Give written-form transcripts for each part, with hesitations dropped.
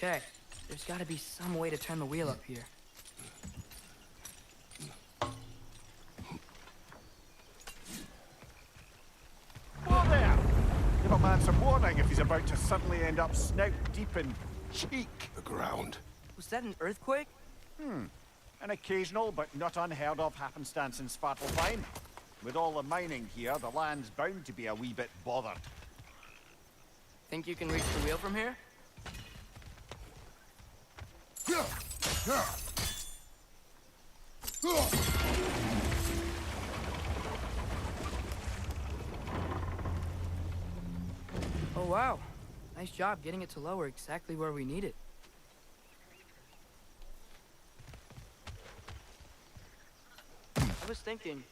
Okay, there's gotta be some way to turn the wheel up here. Whoa there! Give a man some warning if he's about to suddenly end up snout deep in cheek. The ground. Was that an earthquake? An occasional but not unheard of happenstance in Svartalfheim. With all the mining here, the land's bound to be a wee bit bothered. Think you can reach the wheel from here? Oh wow, nice job getting it to lower exactly where we need it. I was thinking,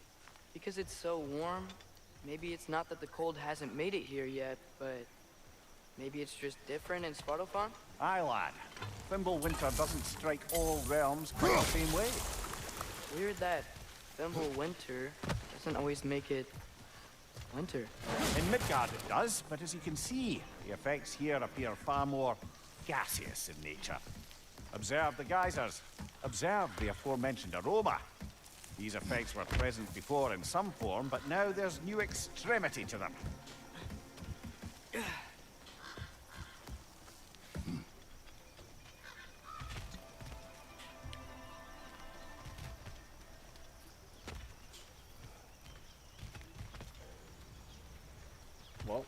because it's so warm, maybe it's not that the cold hasn't made it here yet, but maybe it's just different in Svartalfheim? Aye, lad. Winter doesn't strike all realms quite the same way. Weird that winter doesn't always make it winter. In Midgard it does, but as you can see, the effects here appear far more gaseous in nature. Observe the geysers. Observe the aforementioned aroma. These effects were present before in some form, but now there's new extremity to them. Well.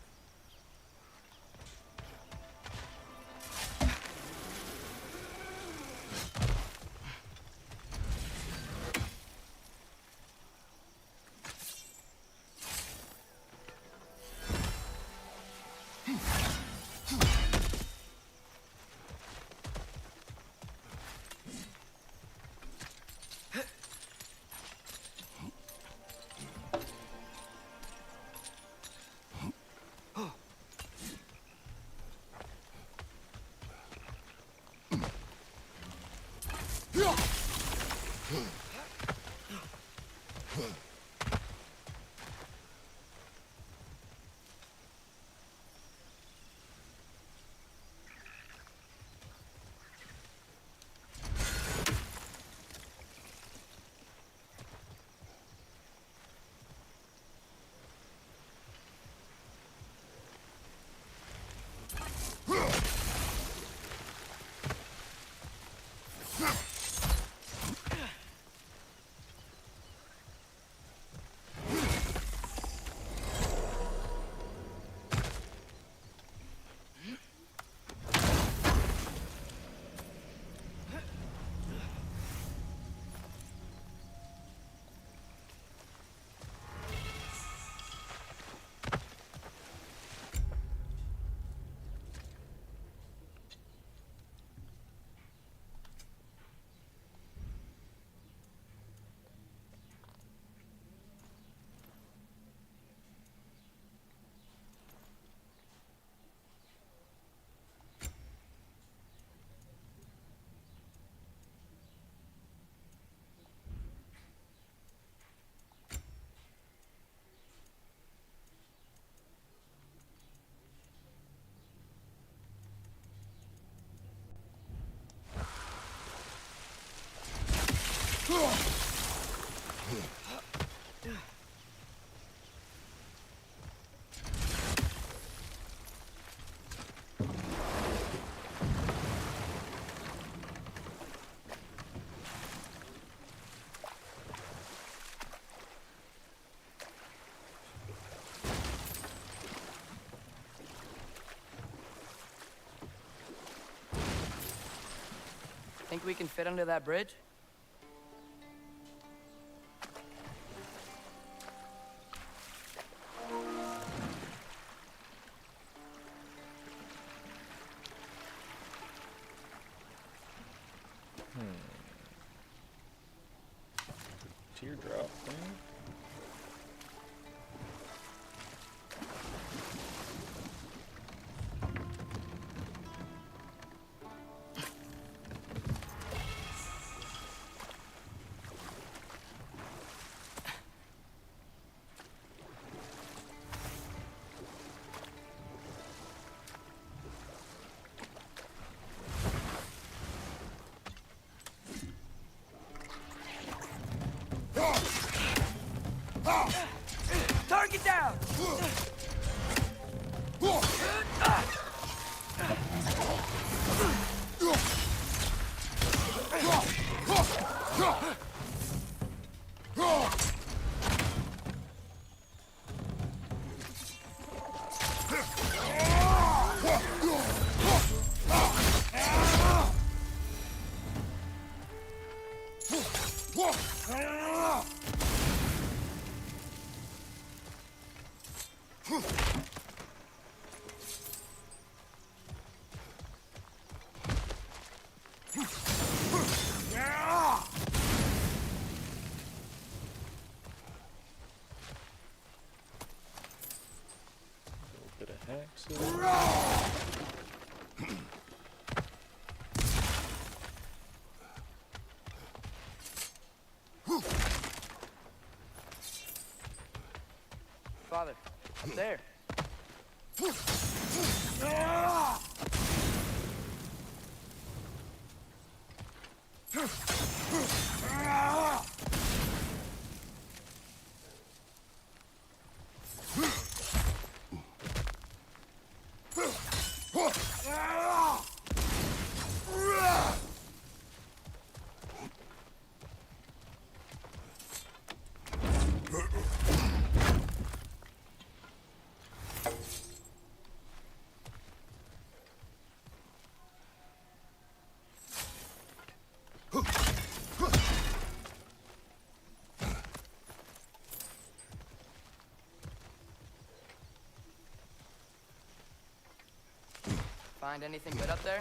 Think we can fit under that bridge? Teardrop thing. Bit of hacks. Father, up there. Find anything good up there?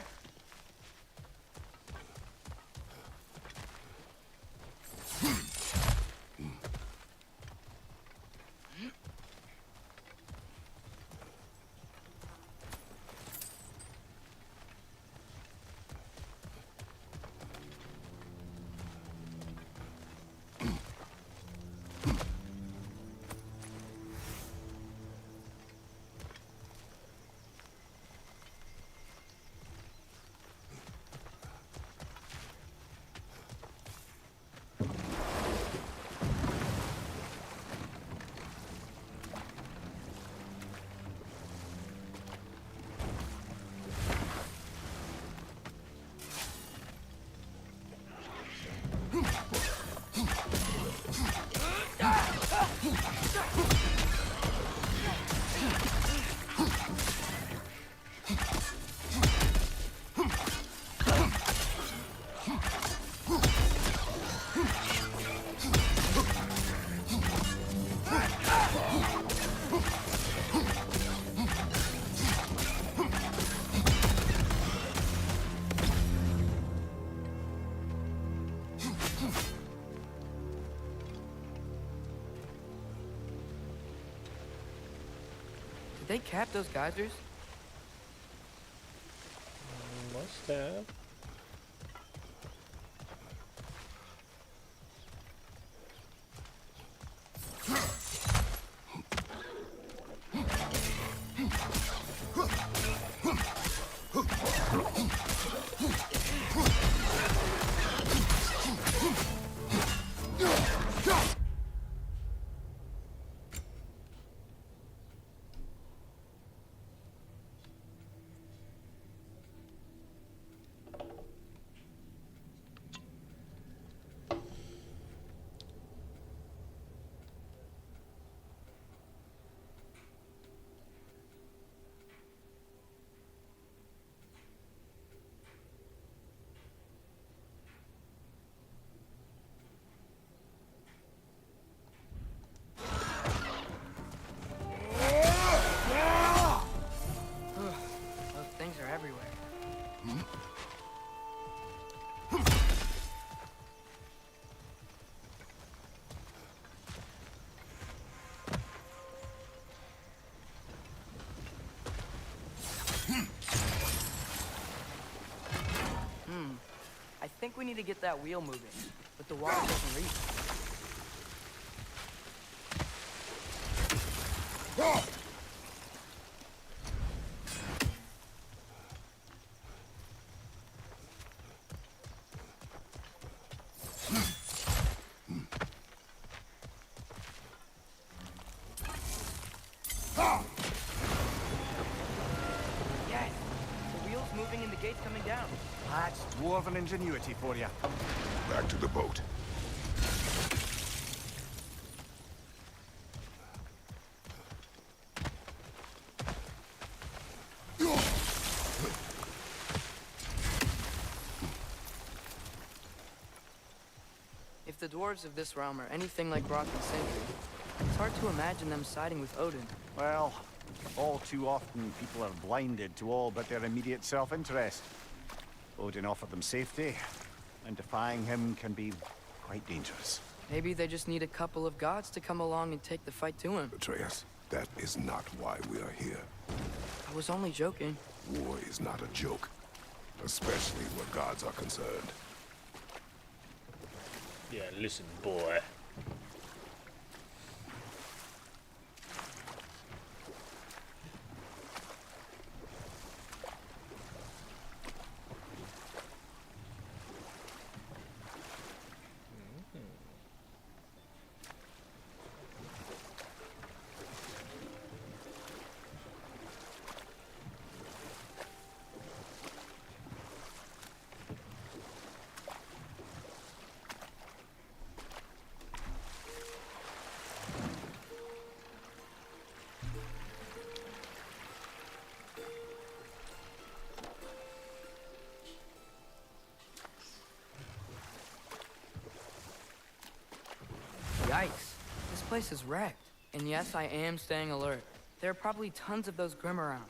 Did they cap those geysers? Must have. Those things are everywhere. I think we need to get that wheel moving, but the water doesn't reach. Yes! The wheel's moving and the gate's coming down. That's dwarven ingenuity for you. Back to the boat. dwarves of this realm are anything like Brock and Sindri, it's hard to imagine them siding with Odin. Well, all too often people are blinded to all but their immediate self-interest. Odin offered them safety, and defying him can be quite dangerous. Maybe they just need a couple of gods to come along and take the fight to him. Atreus, that is not why we are here. I was only joking. War is not a joke, especially where gods are concerned. Yeah, listen, boy. Yikes. This place is wrecked. And yes, I am staying alert. There are probably tons of those Grim around.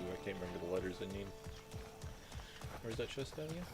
I can't remember the letters I need. Where's that chest down again?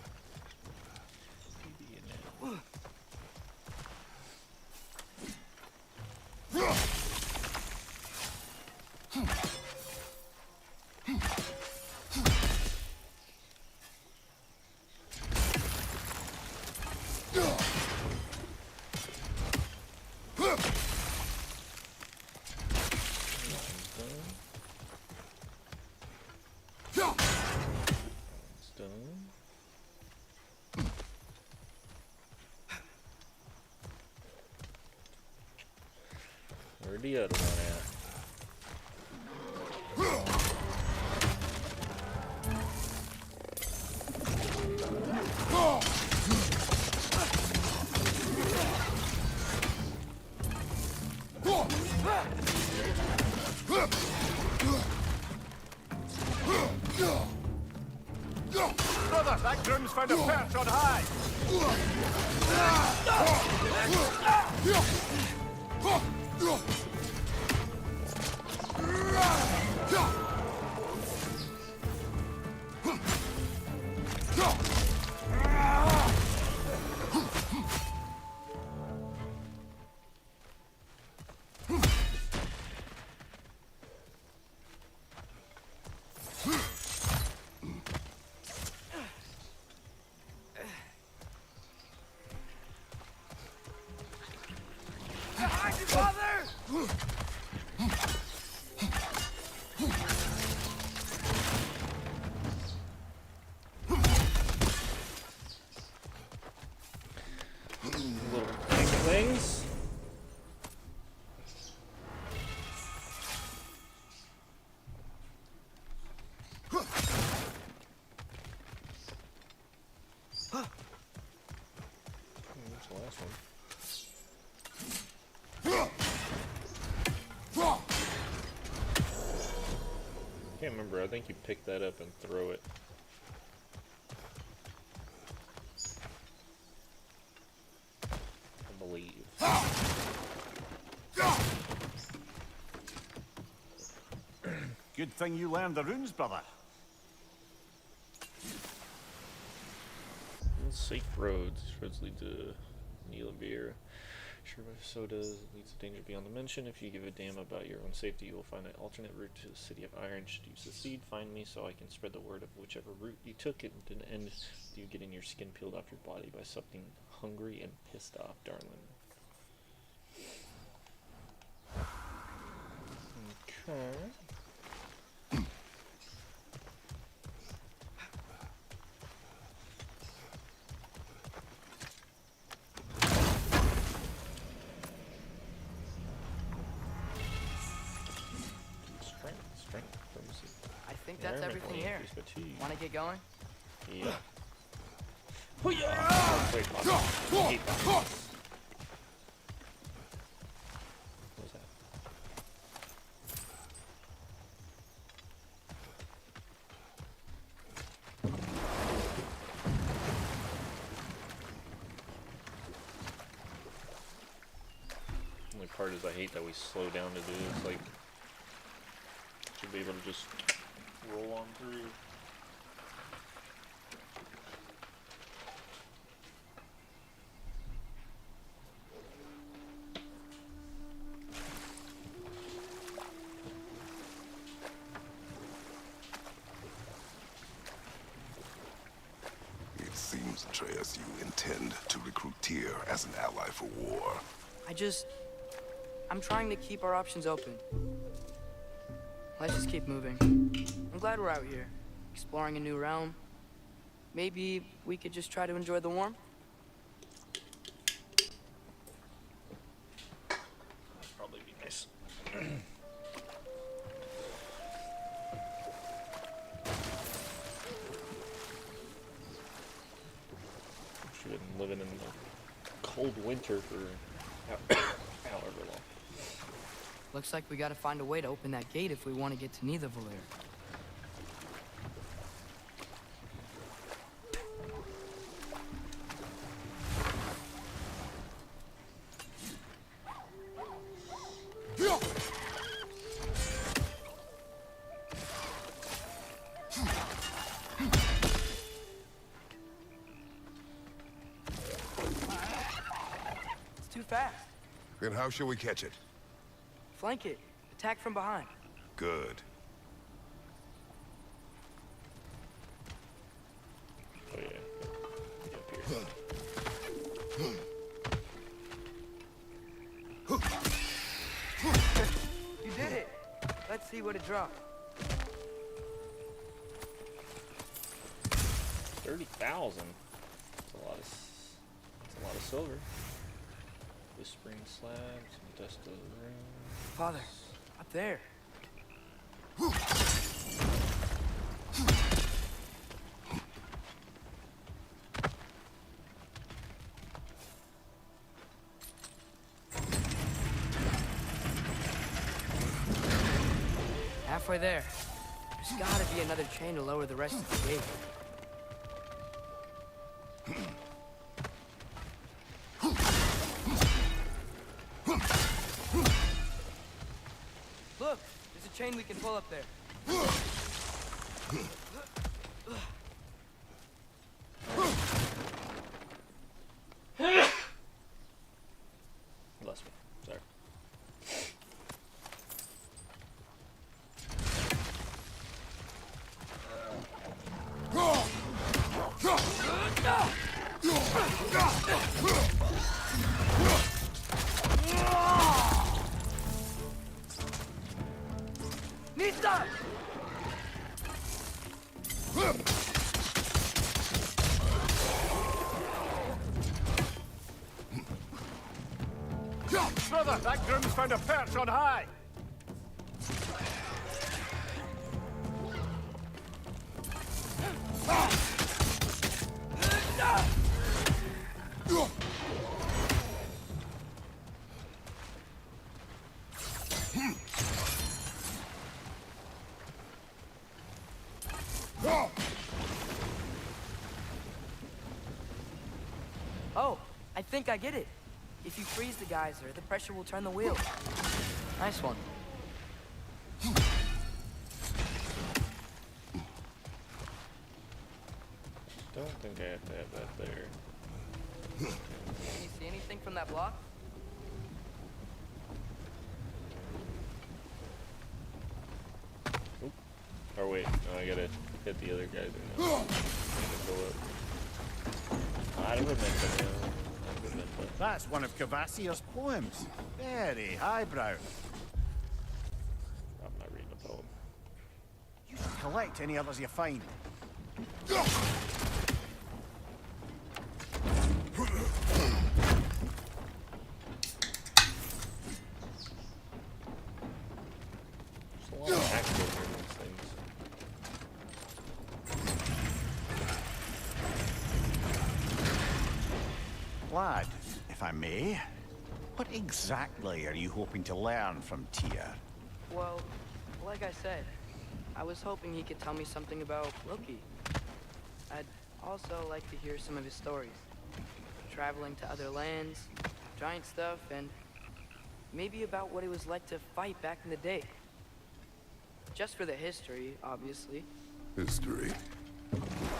Where'd the other one at? Brother, that groom's found a perch on high! Things. What's the last one? Can't remember. I think you pick that up and throw it. I believe. Good thing you learned the runes, brother. Safe roads. Roads lead to Neil beer. Sure, soda leads to danger beyond the mention. If you give a damn about your own safety, you will find an alternate route to the city of Iron. Should you succeed, find me so I can spread the word of whichever route you took. It didn't end with you getting your skin peeled off your body by something hungry and pissed off, darling. Okay. Strength, pharmacy. I think that's everything here. Want to get going? Yeah. Hoo-yah! Wait, hate bombs. What was that? Only part is I hate that we slow down to do this. Like, should be able to just roll on through. It seems, Atreus, you intend to recruit Tyr as an ally for war. I'm trying to keep our options open. Let's just keep moving. I'm glad we're out here, exploring a new realm. Maybe we could just try to enjoy the warmth? That'd probably be nice. She been living in the cold winter for however long. Looks like we gotta find a way to open that gate if we want to get to Nidavellir. It's too fast. Then how shall we catch it? Flank it. Attack from behind. Good. Oh yeah. Get up here. You did it. Let's see what it dropped. 30,000. That's a lot of silver. Whispering slabs, dust of the room. Father, up there. Halfway there. There's gotta be another chain to lower the rest of the gate. Look, there's a chain we can pull up there. Bless me. Sorry. Nista! Brother, that groom's found a perch on high. Oh, I think I get it. If you freeze the geyser, the pressure will turn the wheel. Nice one. Don't think I have to have that there. Can you see anything from that block? Oop. Oh wait, no, I gotta hit the other guy there now. Go up. I'd have been That's one of Cavassier's poems. Very highbrow. I'm not reading a poem. You should collect any others you find. There's a lot of action in these things. Lad, if I may, what exactly are you hoping to learn from Tyr? Well, like I said, I was hoping he could tell me something about Loki. I'd also like to hear some of his stories. Traveling to other lands, giant stuff, and maybe about what it was like to fight back in the day. Just for the history, obviously. History.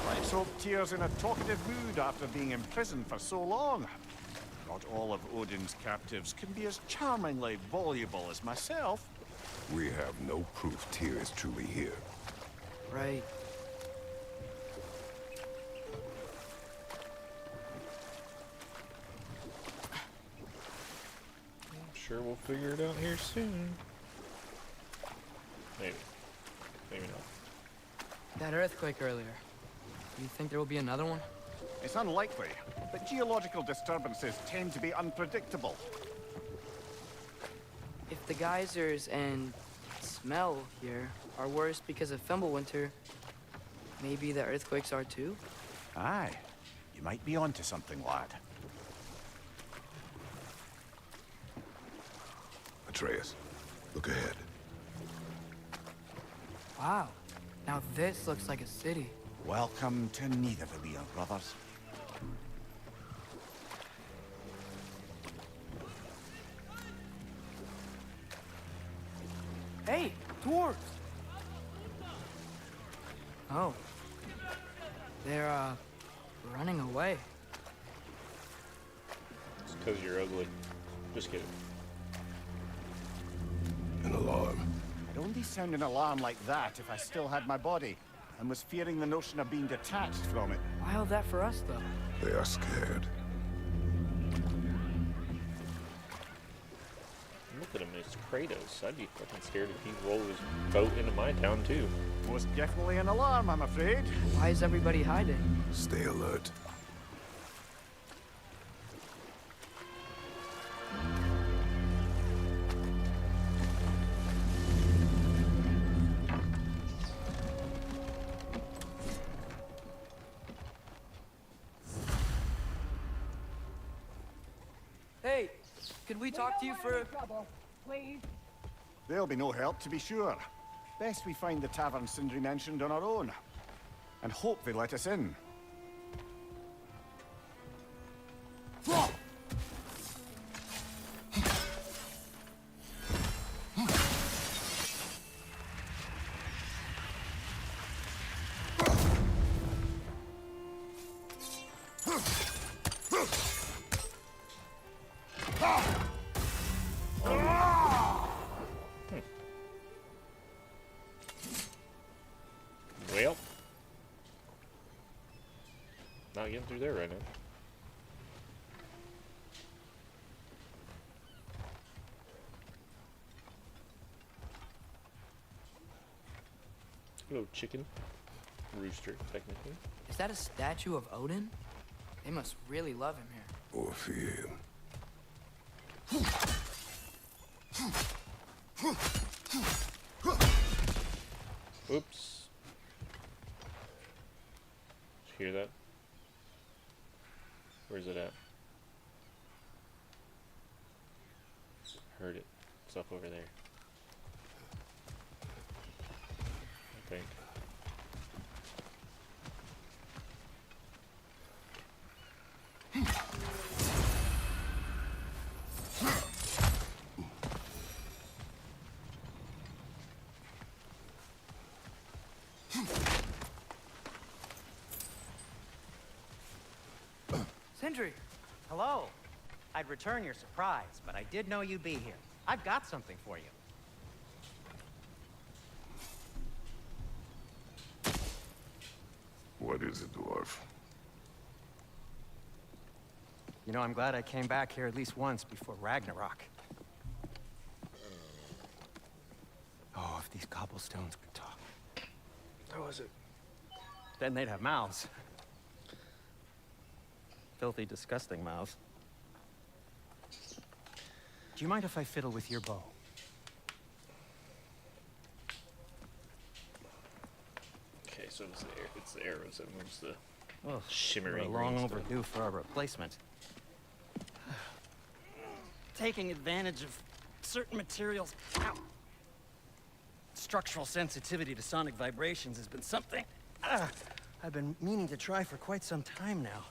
Let's hope Tyr's in a talkative mood after being imprisoned for so long. Not all of Odin's captives can be as charmingly voluble as myself. We have no proof Tyr is truly here. Right. I'm sure we'll figure it out here soon. Maybe. Maybe not. That earthquake earlier. Do you think there will be another one? It's unlikely, but geological disturbances tend to be unpredictable. If the geysers and smell here are worse because of Fimbulwinter, maybe the earthquakes are too? Aye, you might be onto something, lad. Atreus, look ahead. Wow. Now this looks like a city. Welcome to Nidavellir, brothers. Hey, dwarves! Oh. They're, running away. It's because you're ugly. Just kidding. An alarm. I'd only sound an alarm like that if I still had my body, and was fearing the notion of being detached from it. Why all that for us, though? They are scared. Look at him, it's Kratos. I'd be fucking scared if he rolled his boat into my town too. Most definitely an alarm, I'm afraid. Why is everybody hiding? Stay alert. Hey, could we talk to you for... Please. There'll be no help, to be sure. Best we find the tavern Sindri mentioned on our own. And hope they let us in. Well, not getting through there right now. Hello, chicken. Rooster, technically. Is that a statue of Odin? They must really love him here. Or fear him. Oops. Did you hear that? Where's it at? Heard it. It's up over there. I think. Sindri, Hello. I'd return your surprise, but I did know you'd be here. I've got something for you. What is it, dwarf? You know, I'm glad I came back here at least once before Ragnarok. Oh, if these cobblestones could talk. How was it? Then they'd have mouths. Filthy, disgusting mouths. Do you mind if I fiddle with your bow? Okay, so it's the arrows that moves the Oh, shimmering we're long green stuff. overdue for a replacement. Taking advantage of certain materials. Ow. Structural sensitivity to sonic vibrations has been something I've been meaning to try for quite some time now.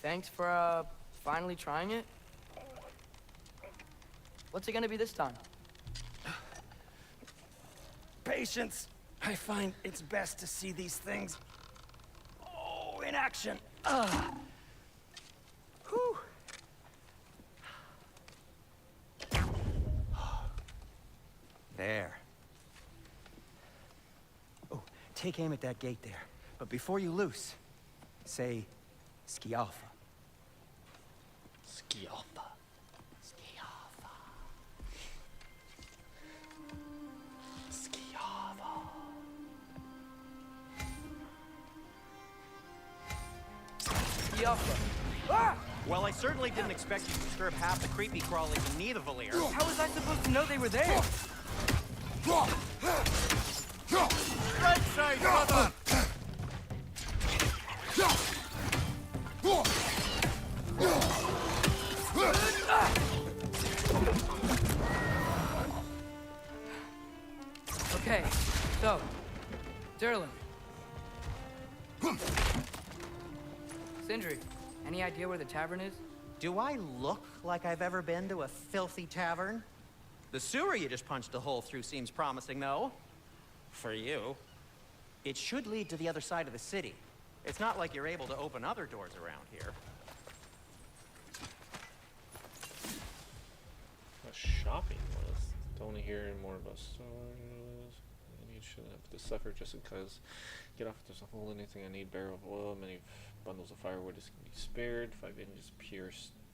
Thanks for, finally trying it. What's it gonna be this time? Patience. I find it's best to see these things, in action. Whew. There. Oh, take aim at that gate there. But before you loose, say, Skialfa. Skialfa. Skialfa. Yuffa. Ah! Well, I certainly didn't expect you to disturb half the creepy crawlies in Nidavellir. How was I supposed to know they were there? Right side, brother! Okay, so, Durlin. Sindri, any idea where the tavern is? Do I look like I've ever been to a filthy tavern? The sewer you just punched a hole through seems promising, though. For you. It should lead to the other side of the city. It's not like you're able to open other doors around here. A shopping list. Don't want to hear any more about stores. I need to have to suffer just because. Get off if there's a hole in anything I need. Barrel of oil. Many bundles of firewood is can be spared. 5 inches pure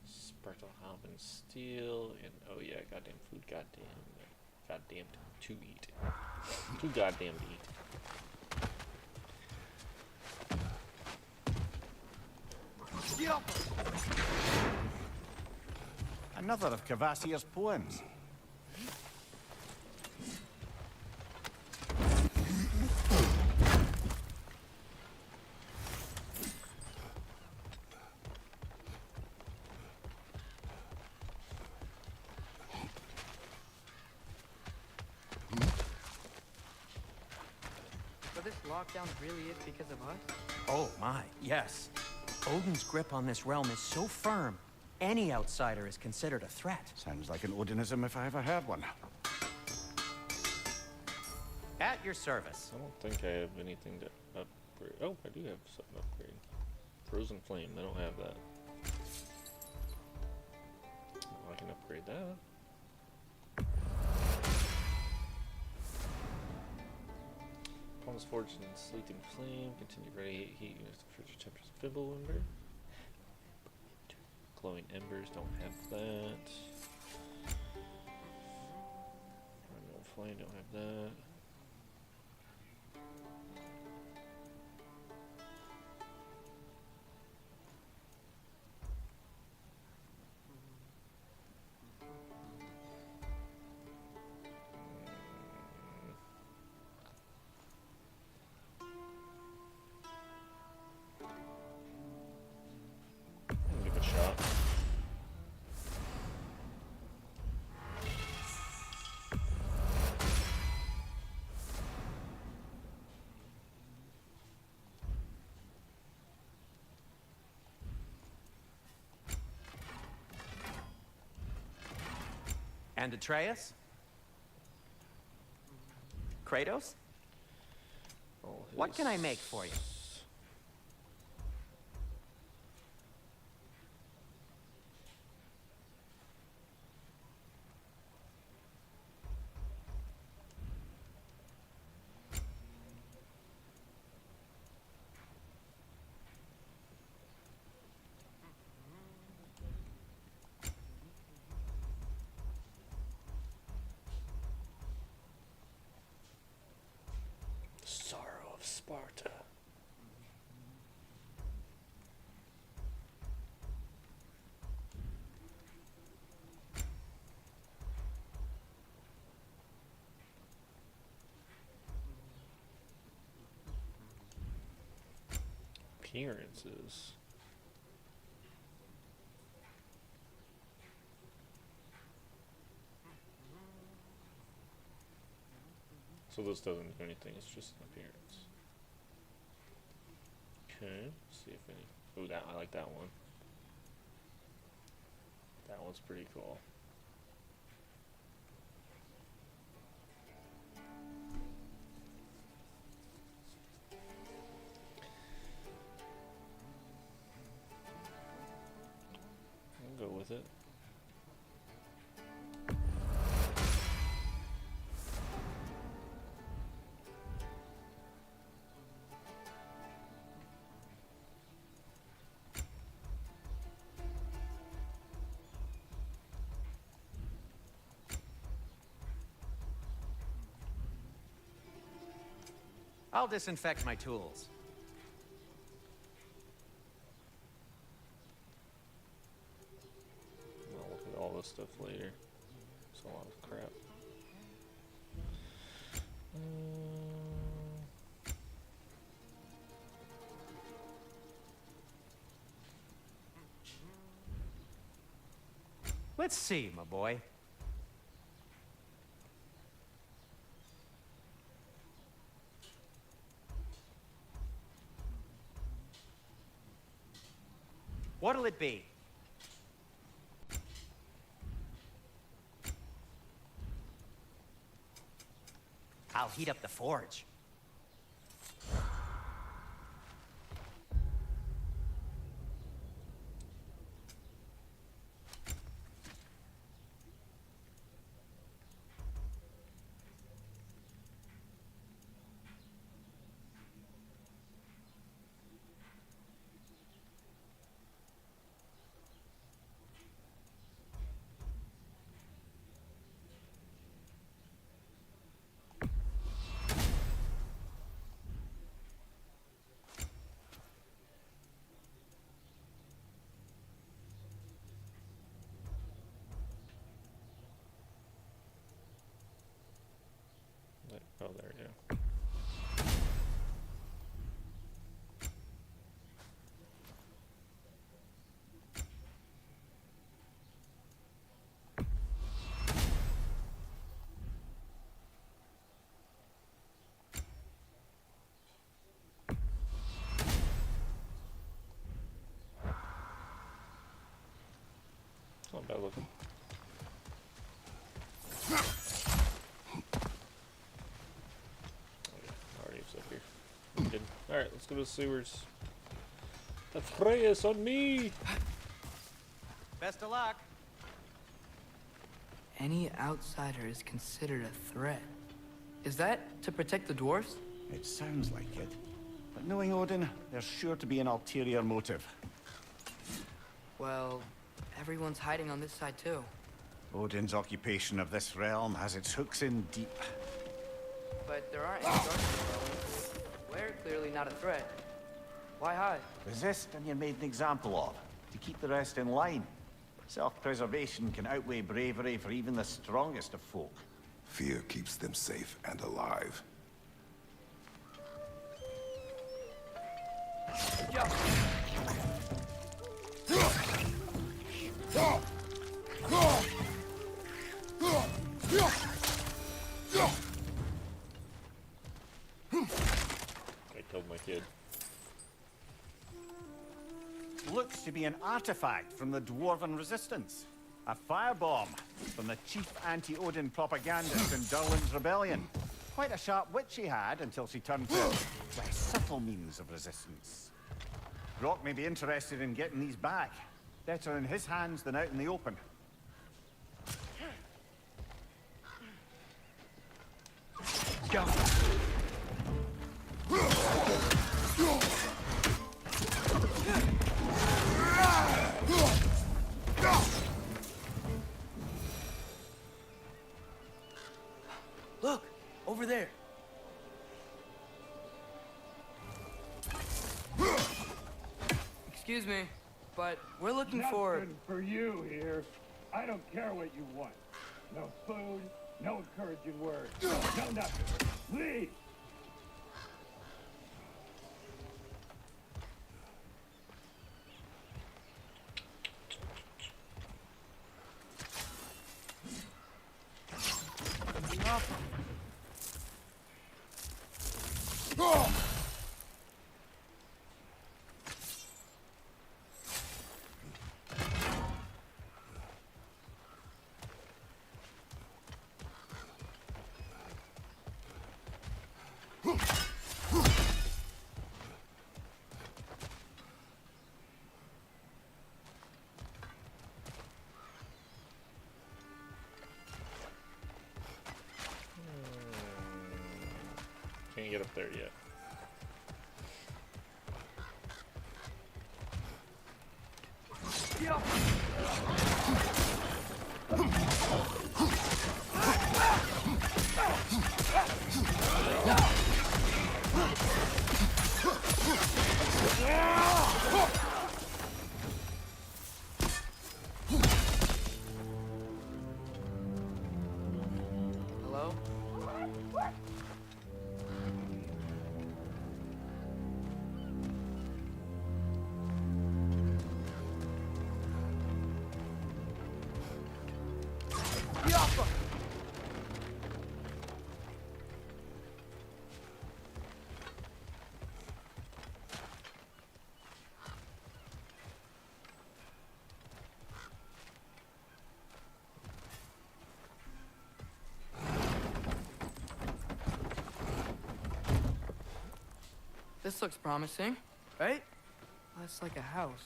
sparkle and steel. And oh yeah, goddamn food. Goddamn to eat. Too goddamn to eat. Another of Cavassier's poems. So this lockdown really is because of us? Oh my, yes. Odin's grip on this realm is so firm, any outsider is considered a threat. Sounds like an Odinism if I ever heard one. At your service. I don't think I have anything to upgrade. Oh, I do have something to upgrade. Frozen Flame. I don't have that. Oh, I can upgrade that. Palms forged in sleeting flame. Continue ready heat units to frigid temperatures of Fimble Ember. Glowing embers. Don't have that. Primal flame. Don't have that. Give it a shot. And Atreus? Kratos? What can I make for you? Sparta. Appearances. So this doesn't do anything, it's just an appearance. Okay, let's see if any. Ooh, that I like that one. That one's pretty cool. I'll go with it. I'll disinfect my tools. I'll look at all this stuff later. It's a lot of crap. Let's see, my boy. What'll it be? I'll heat up the forge. Oh, there we go. It's not bad looking. Alright, let's go to the sewers. The fray is on me! Best of luck. Any outsider is considered a threat. Is that to protect the dwarfs? It sounds like it. But knowing Odin, there's sure to be an ulterior motive. Well, everyone's hiding on this side too. Odin's occupation of this realm has its hooks in deep. But there aren't any dark dwellings. We're clearly not a threat. Why hide? Resist and you're made an example of, to keep the rest in line. Self-preservation can outweigh bravery for even the strongest of folk. Fear keeps them safe and alive. Yo! I killed my kid. Looks to be an artifact from the Dwarven Resistance. A firebomb from the chief anti-Odin propagandist in Durlin's rebellion. Quite a sharp wit she had until she turned to less subtle means of resistance. Brock may be interested in getting these back. Better in his hands than out in the open. Go! Look! Over there! Excuse me, but we're looking for... Nothing for you here. I don't care what you want. No food, no encouraging words, no nothing. Leave! Can't get up there yet. Hello? This looks promising, right? That's like a house.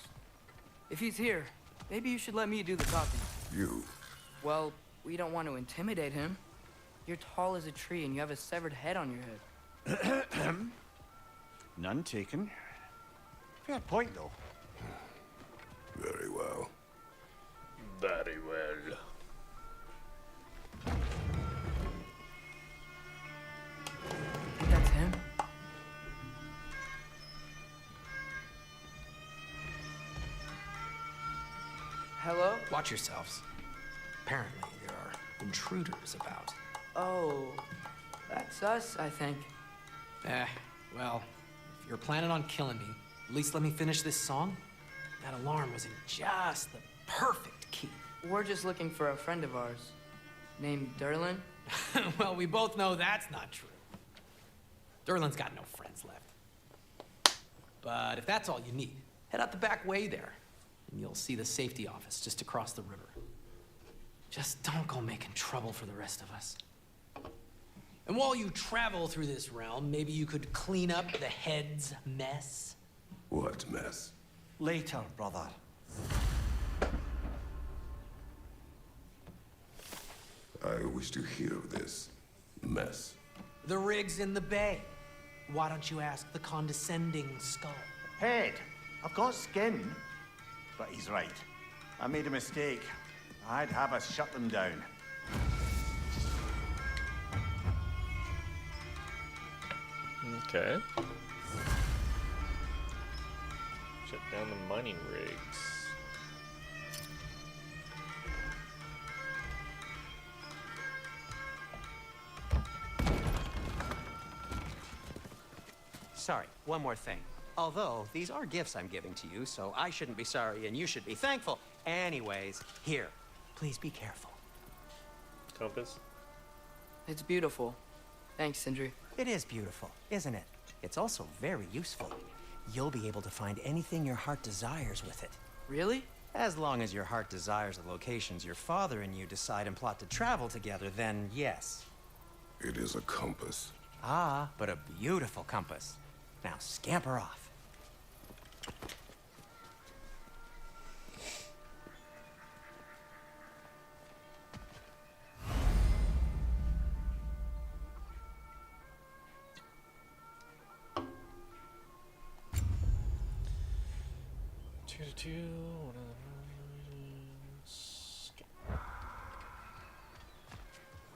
If he's here, maybe you should let me do the talking. You. Well, we don't want to intimidate him. You're tall as a tree and you have a severed head on your head. None taken. Fair point, though. Very well. Very well. Think that's him? Hello? Watch yourselves. Apparently, there are intruders about. Oh, that's us, I think. Well, if you're planning on killing me, at least let me finish this song. That alarm was in just the perfect key. We're just looking for a friend of ours named Derlin. Well, we both know that's not true. Derlin's got no friends left. But if that's all you need, head out the back way there, and you'll see the safety office just across the river. Just don't go making trouble for the rest of us. And while you travel through this realm, maybe you could clean up the head's mess. What mess? Later, brother. I wish to hear of this mess. The rig's in the bay. Why don't you ask the condescending skull? Head. I've got skin. But he's right. I made a mistake. I'd have us shut them down. Okay. Shut down the mining rigs. Sorry, one more thing. Although, these are gifts I'm giving to you, so I shouldn't be sorry and you should be thankful. Anyways, here, please be careful. Compass. It's beautiful. Thanks, Sindri. It is beautiful, isn't it? It's also very useful. You'll be able to find anything your heart desires with it. Really? As long as your heart desires the locations your father and you decide and plot to travel together, then yes. It is a compass. Ah, but a beautiful compass. Now scamper off.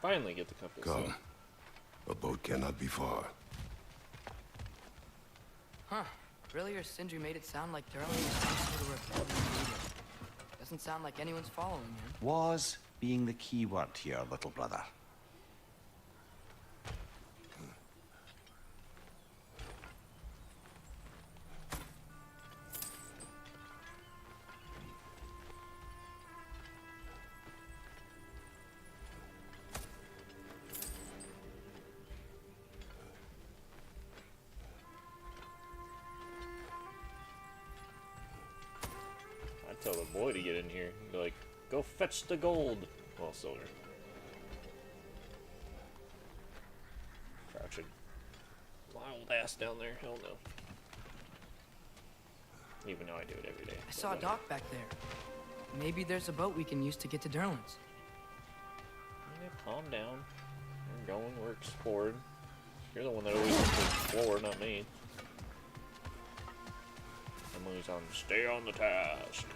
Finally get the compass. Come. A boat cannot be far. Huh. Brilly or Sindri made it sound like Durling was some sort of rebellion leader. Doesn't sound like anyone's following him. Was being the key word here, little brother. I'd tell the boy to get in here. He'd be like, go fetch the gold. Well, silver. Crouching. Wild ass down there. Hell no. Even though I do it every day. I saw a dock back there. Maybe there's a boat we can use to get to Durlin's. Yeah, calm down. We're going, we're exploring. You're the one that always wants to explore, not me. I'm always on stay on the task.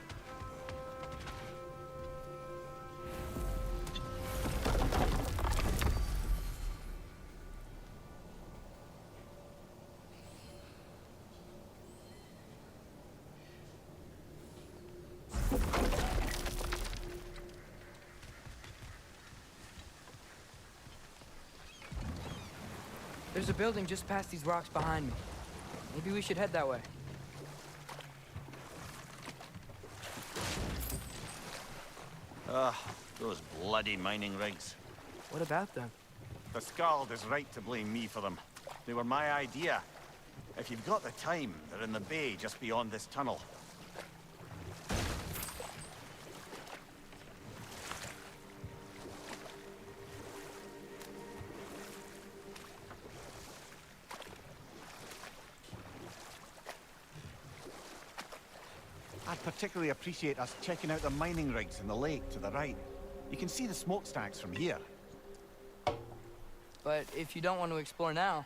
There's a building just past these rocks behind me. Maybe we should head that way. Those bloody mining rigs. What about them? The Skald is right to blame me for them. They were my idea. If you've got the time, they're in the bay just beyond this tunnel. I'd particularly appreciate us checking out the mining rigs in the lake to the right. You can see the smokestacks from here. But if you don't want to explore now,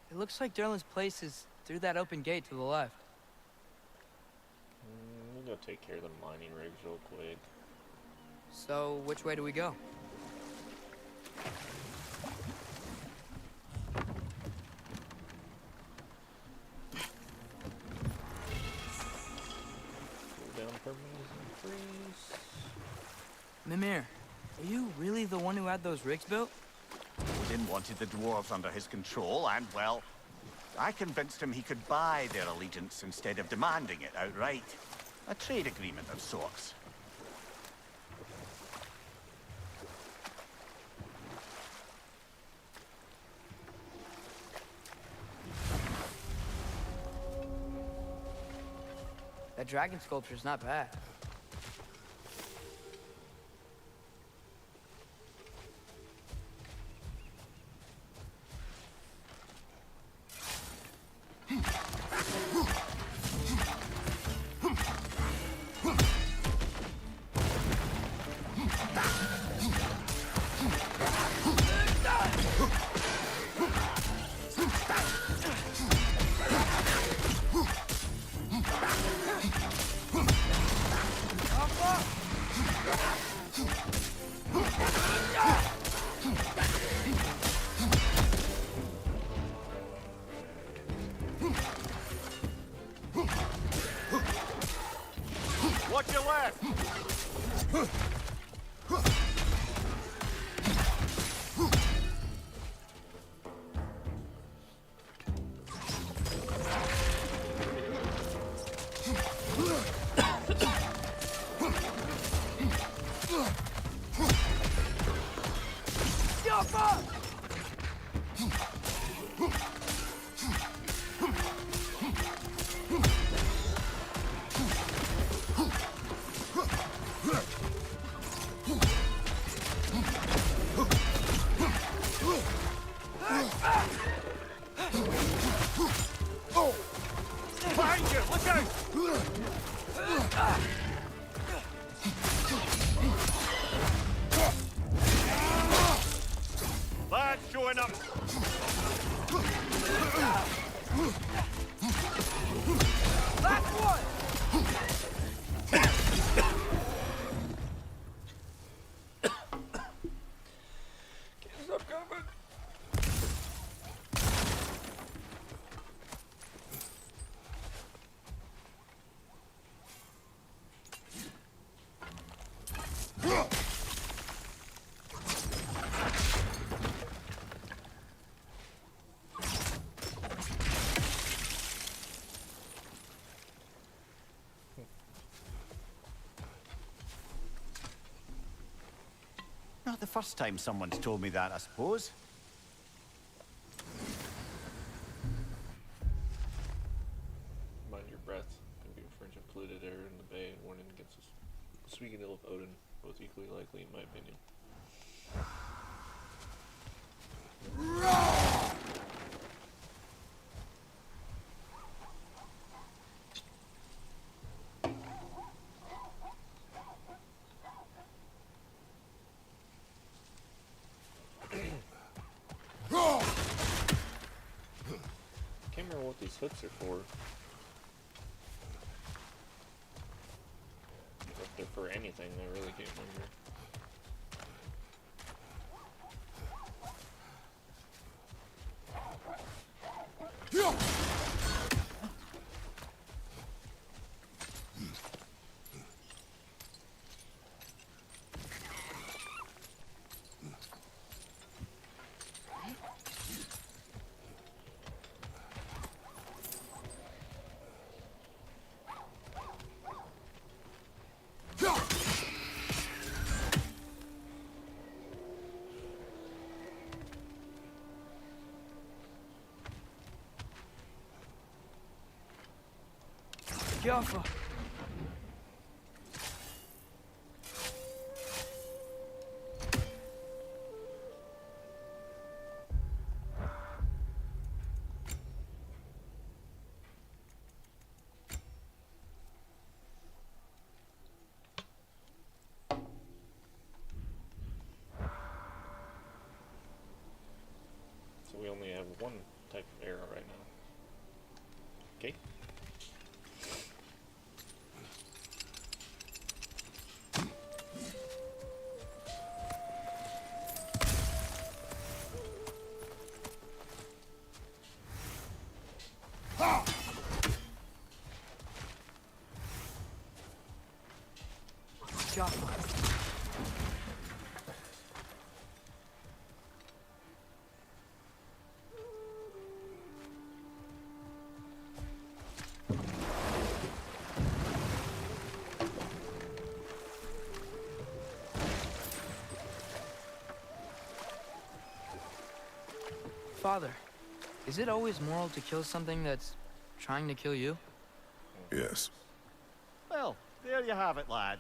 it looks like Durlin's place is through that open gate to the left. We'll go take care of the mining rigs real quick. So, which way do we go? Down permanently freeze. Mimir, are you really the one who had those rigs built? Odin wanted the dwarves under his control, and, well, I convinced him he could buy their allegiance instead of demanding it outright. A trade agreement of sorts. That dragon sculpture's not bad. Watch your left! Behind you! Look out! Lads showing up! Last one! Can't stop coming. the first time someone's told me that, I suppose. Mind your breath. Can be a fringe of polluted air in the bay and warning against us. Speaking ill of Odin, both equally likely in my opinion. Can't remember what these hooks are for. If they're for anything, I really can't remember. Careful. So we only have one type of arrow right now. Okay. Careful. Father, is it always moral to kill something that's trying to kill you? Yes. Well, there you have it, lad.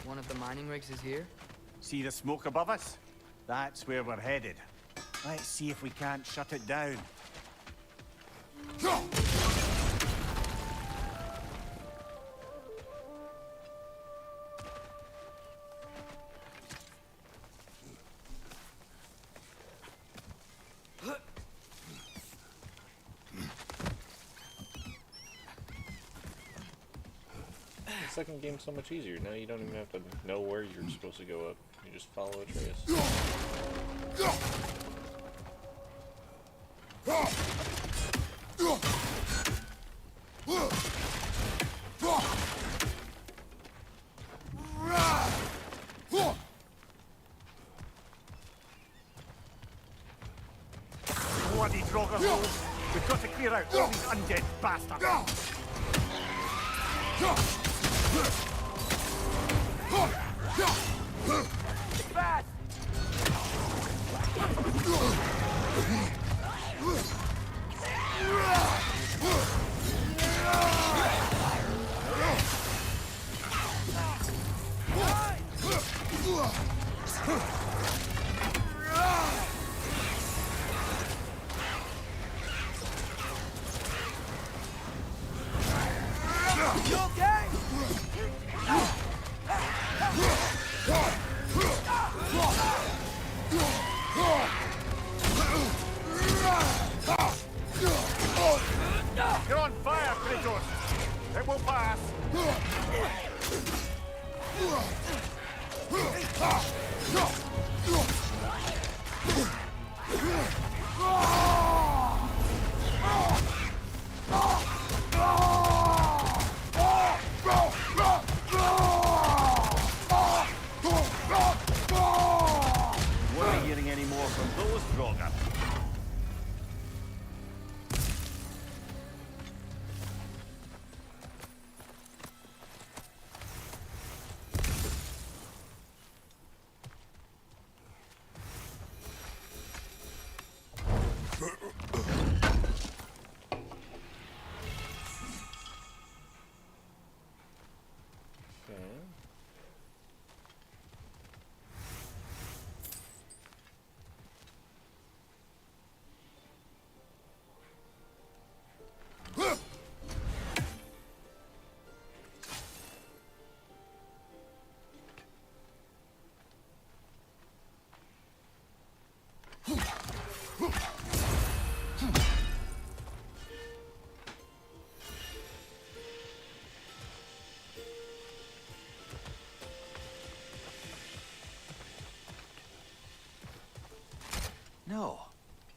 One of the mining rigs is here? See the smoke above us? That's where we're headed. Let's see if we can't shut it down. The second game's so much easier. Now you don't even have to know where you're supposed to go up. You just follow Atreus. Bloody Draugr holes! We've got to clear out all these undead bastards! Fast! You okay?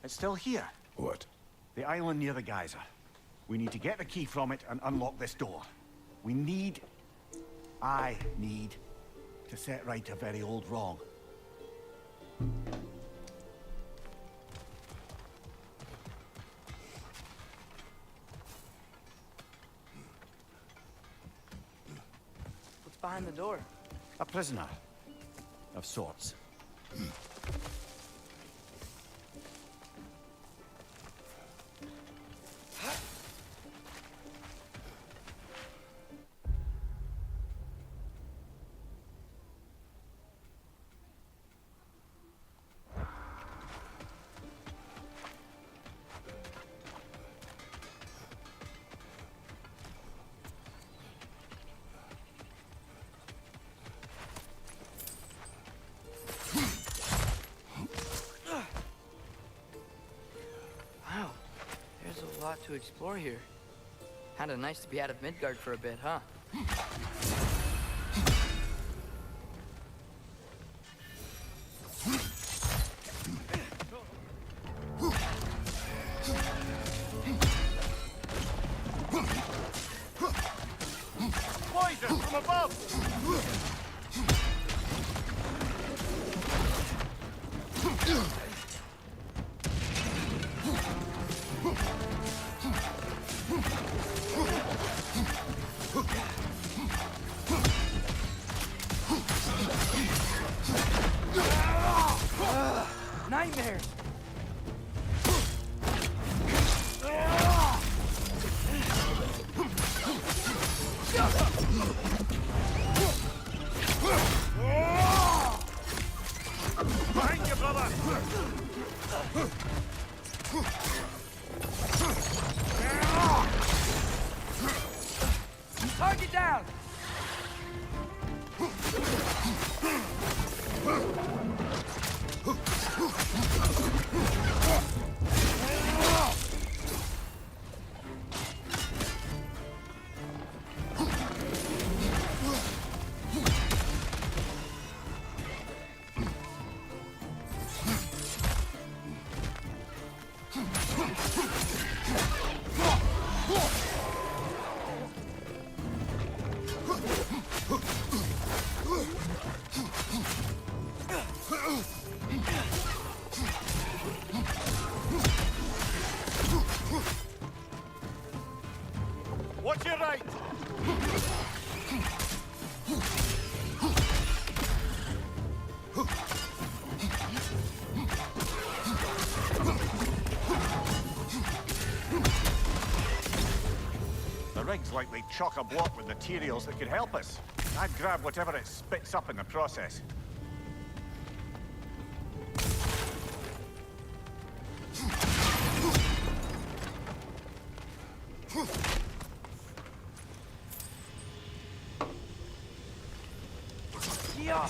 It's still here. What? The island near the geyser. We need to get the key from it and unlock this door. I need to set right a very old wrong. What's behind the door? A prisoner of sorts. Wow, there's a lot to explore here. Kinda nice to be out of Midgard for a bit, huh? Poison from above! Nightmares! Behind you, brother! Target down! Watch your right! The rig's likely chock-a-block with materials that could help us. I'd grab whatever it spits up in the process. Yeah.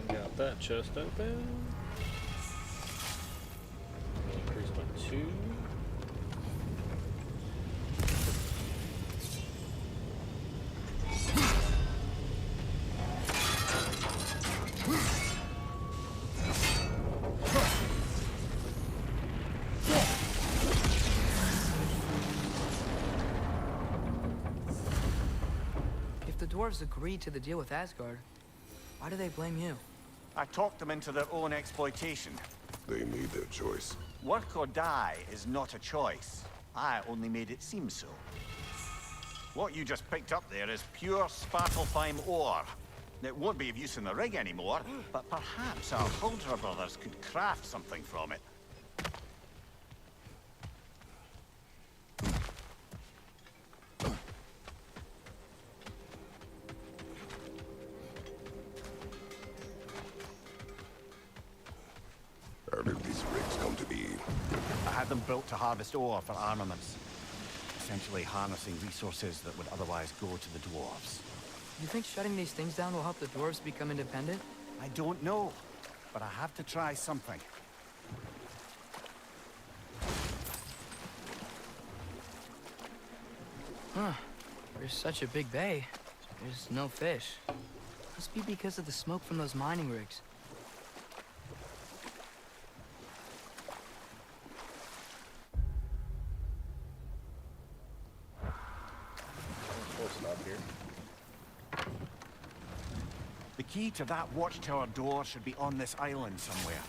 Got that chest open. Increase by 2. If the dwarves agreed to the deal with Asgard, why do they blame you? I talked them into their own exploitation. They made their choice. Work or die is not a choice. I only made it seem so. What you just picked up there is pure Svartalfheim ore. It won't be of use in the rig anymore, but perhaps our Huldra brothers could craft something from it. How did these rigs come to be? I had them built to harvest ore for armaments. Essentially harnessing resources that would otherwise go to the dwarves. You think shutting these things down will help the dwarves become independent? I don't know, but I have to try something. Huh. There's such a big bay. There's no fish. Must be because of the smoke from those mining rigs. We'll stop here. The key to that watchtower door should be on this island somewhere.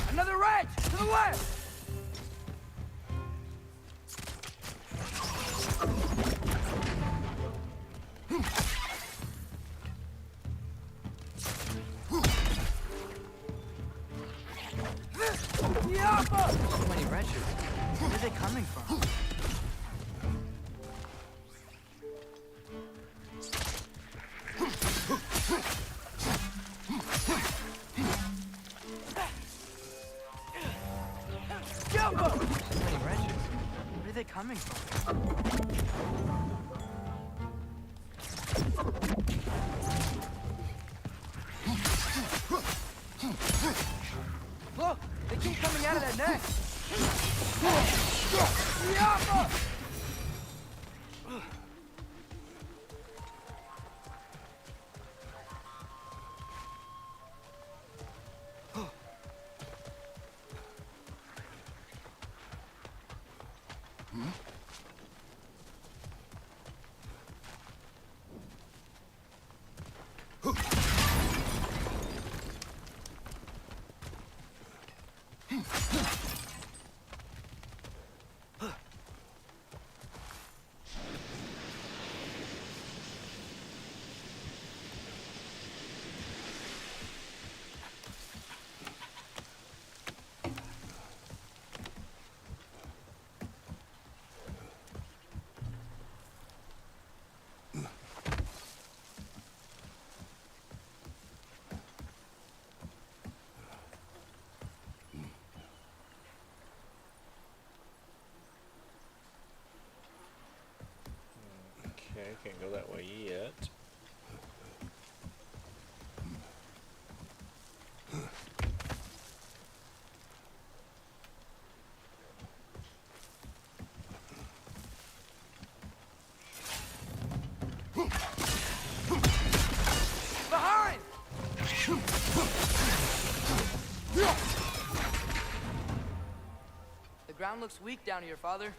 Another wrench! To the left! So many wrenches. Where are they coming from? So many wrenches. Where are they coming from? Look! They keep coming out of that net! Okay, can't go that way yet. Behind! The ground looks weak down here, Father.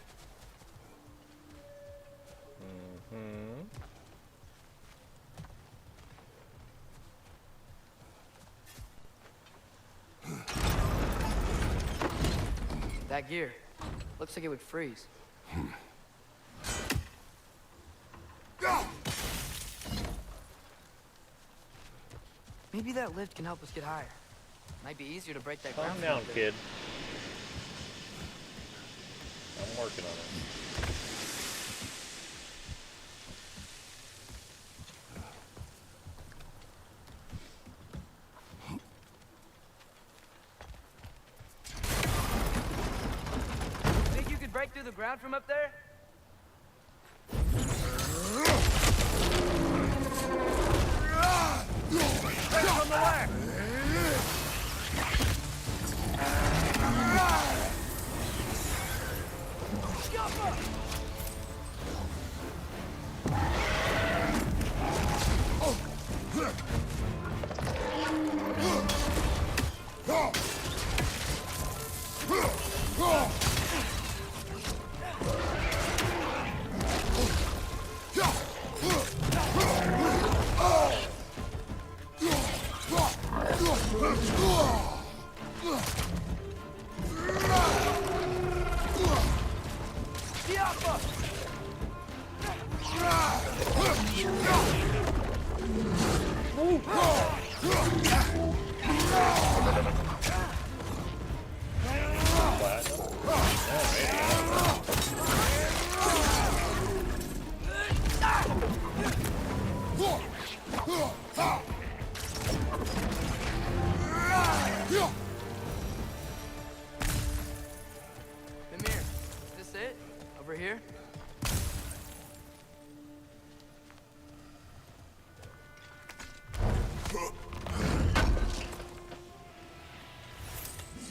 That gear. Looks like it would freeze. Maybe that lift can help us get higher. Might be easier to break that Calm ground. down, from up kid. I'm working on it. there. Think you could break through the ground from up there? Right from the left! Mimir, is this it? Over here?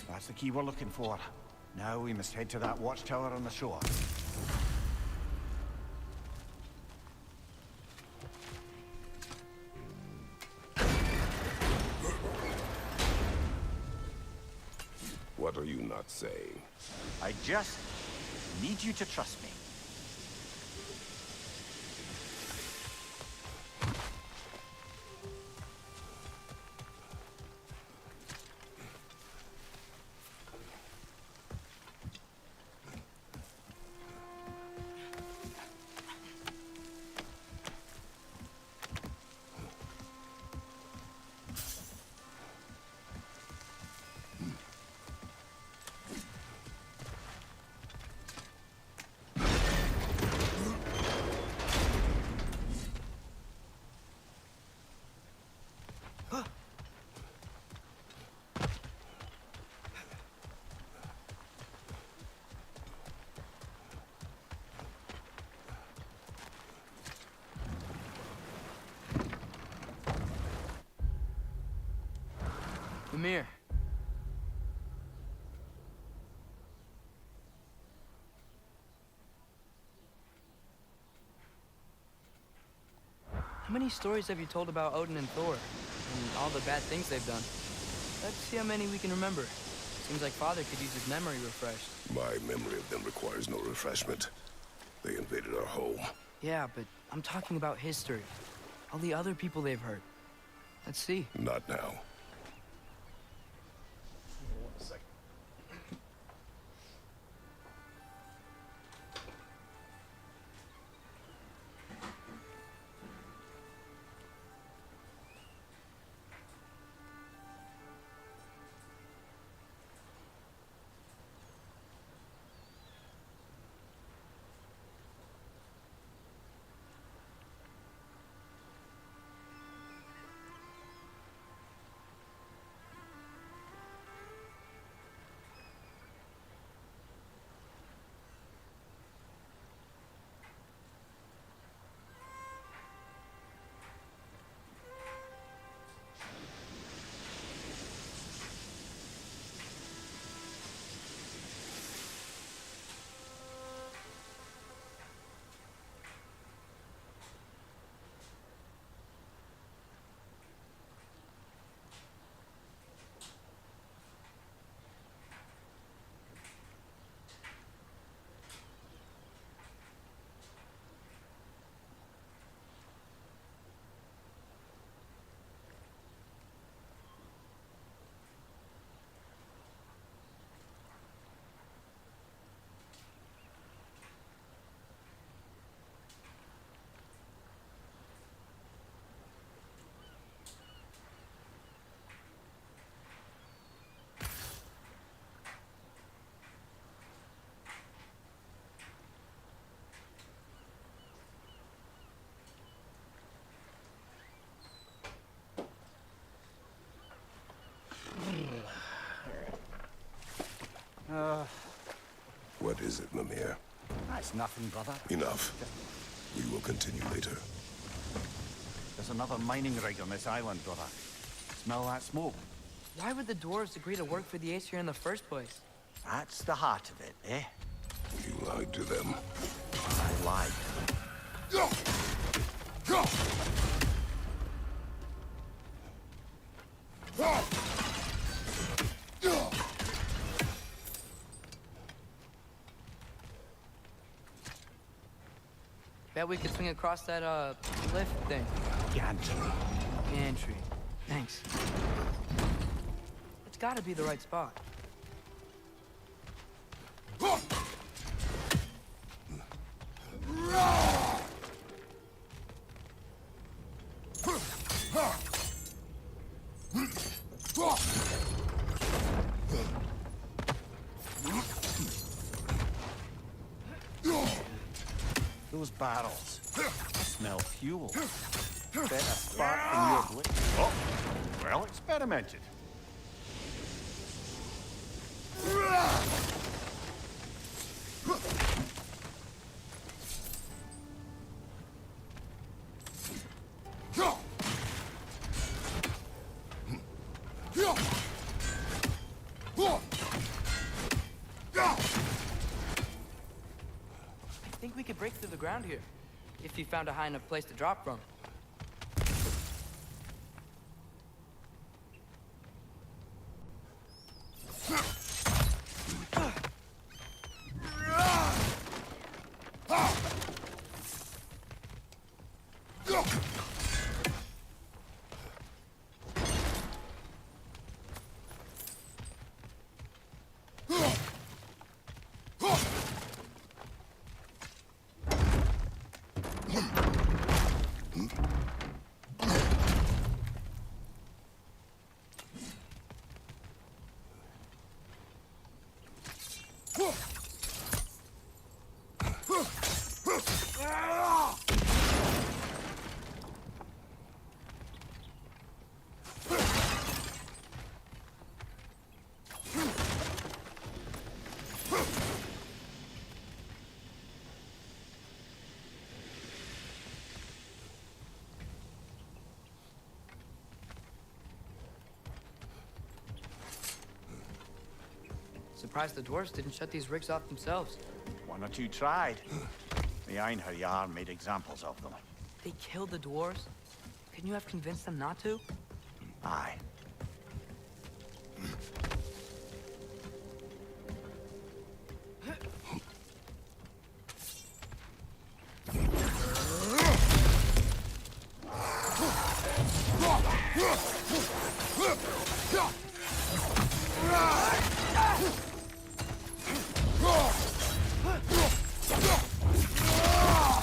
That's the key we're looking for. Now we must head to that watchtower on the shore. What are you not saying? I just need you to trust me. Mimir. How many stories have you told about Odin and Thor? And all the bad things they've done? Let's see how many we can remember. Seems like Father could use his memory refreshed. My memory of them requires no refreshment. They invaded our home. Yeah, but I'm talking about history. All the other people they've hurt. Let's see. Not now. One second. What is it, Mimir? That's nothing, brother. Enough. We will continue later. There's another mining rig on this island, brother. Smell that smoke? Why would the dwarves agree to work for the Aesir in the first place? That's the heart of it, eh? You lied to them. I lied. Go! Go! Bet we could swing across that, lift thing. Gantry. Gantry. Thanks. It's gotta be the right spot. Those barrels smell fuel. Bet a spark from your blade. Oh, well experimented. I think we could break through the ground here, if you found a high enough place to drop from. Surprised the dwarves didn't shut these rigs off themselves. One or two tried. The Einherjar made examples of them. They killed the dwarves? Couldn't you have convinced them not to? Aye.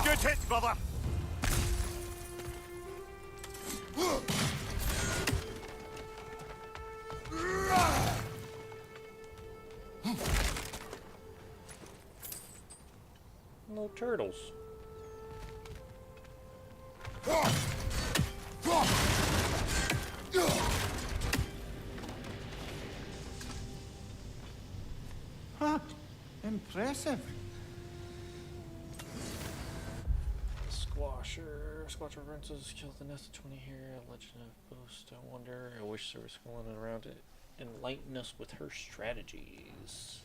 Good hit, brother! No turtles. Huh. Impressive. Squatcher Rences killed the nest of 20 here. A legend of Boast. I wonder. I wish there was someone around to enlighten us with her strategies.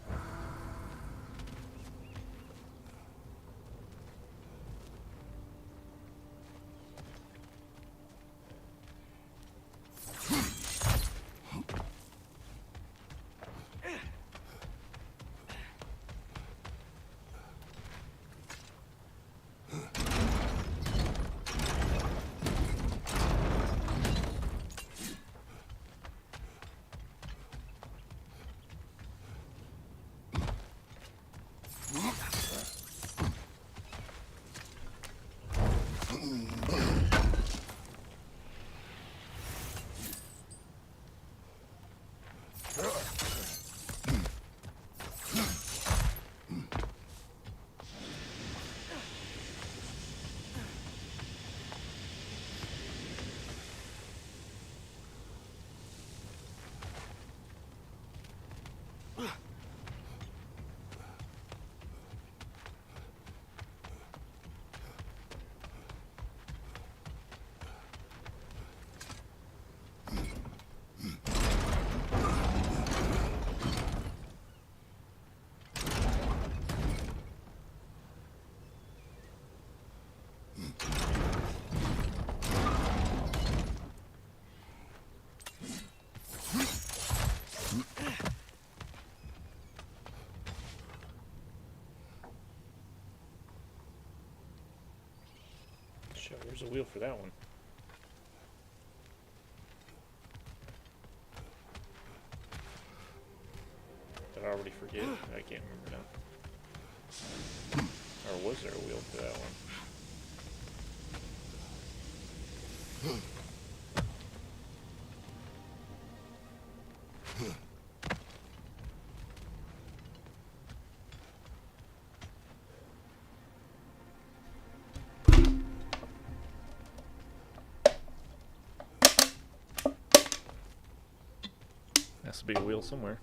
Sure, there's a wheel for that one. Did I already forget? I can't remember now. Or was there a wheel for that one? to be a wheel somewhere.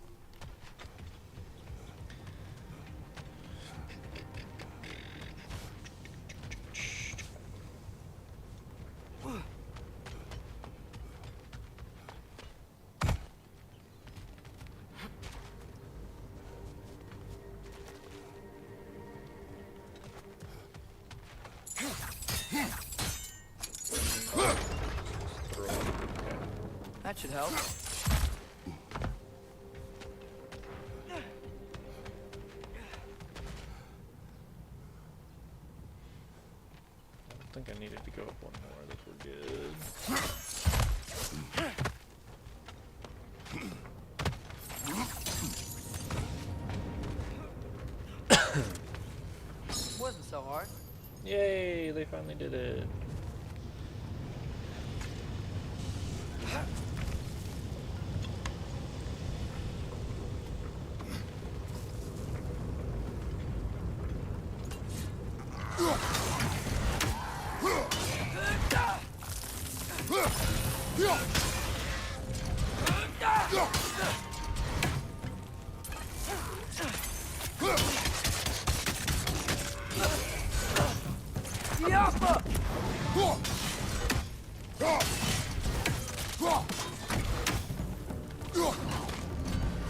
That should help. I don't think I needed to go up one more. I think we're good. Wasn't so hard. Yay, they finally did it.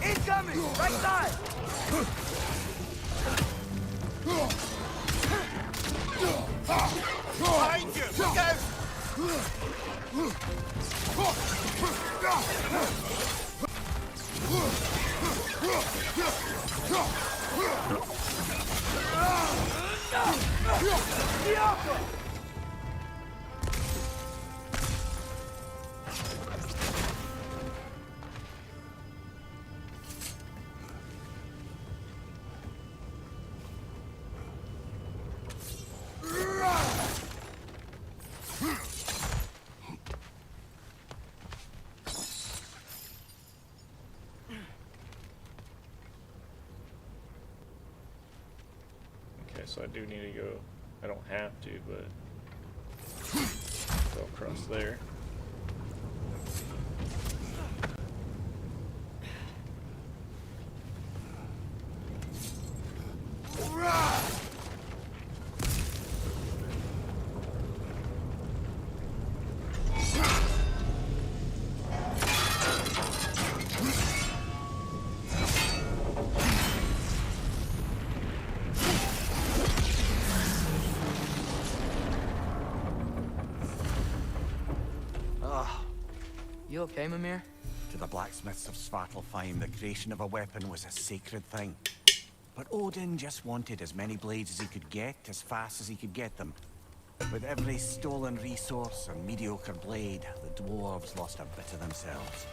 Incoming! Right side! Behind you! Look out! Okay, so I do need to go. I don't have to, but go across there. You okay, Mimir? To the blacksmiths of Svartalfheim, the creation of a weapon was a sacred thing. But Odin just wanted as many blades as he could get, as fast as he could get them. With every stolen resource and mediocre blade, the dwarves lost a bit of themselves.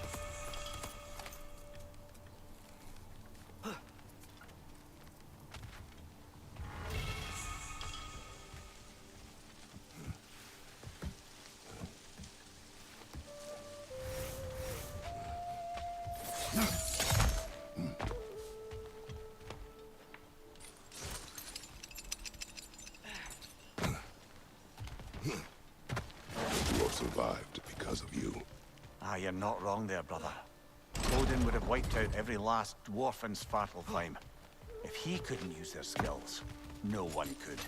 Survived because of you. Ah, you're not wrong there, brother. Odin would have wiped out every last dwarf in Svartalfheim. If he couldn't use their skills, no one could.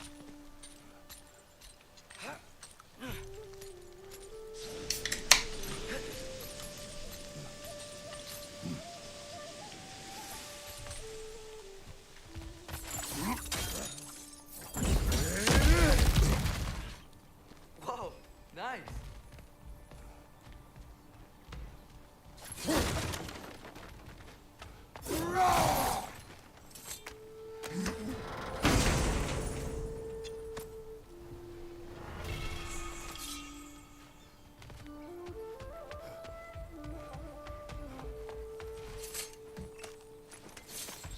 Whoa, nice.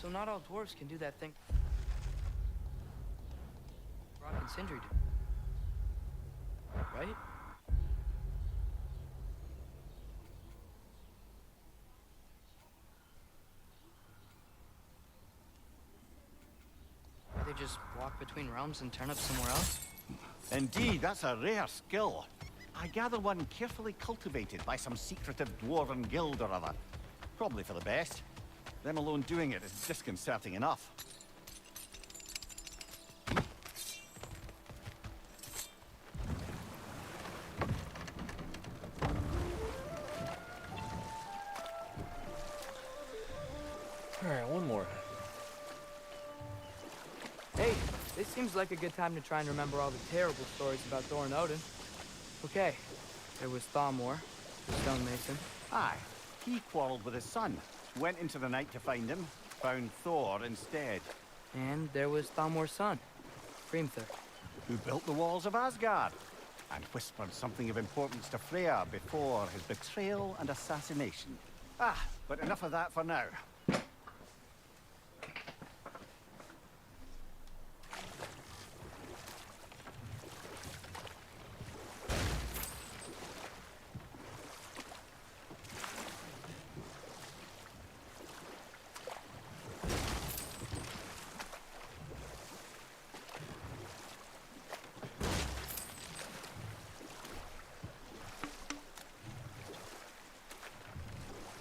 So not all dwarves can do that thing Rock and Sindri do. Right? They just walk between realms and turn up somewhere else? Indeed, that's a rare skill. I gather one carefully cultivated by some secretive dwarven guild or other. probably for the best. Them alone doing it is disconcerting enough. Alright, one more. Hey, this seems like a good time to try and remember all the terrible stories about Thor and Odin. Okay, there was Thalmor, the stonemason. Aye, he quarreled with his son. Went into the night to find him, found Thor instead. And there was Thalmor's son, Hrimthur. Who built the walls of Asgard, and whispered something of importance to Freya before his betrayal and assassination. Ah, but enough of that for now.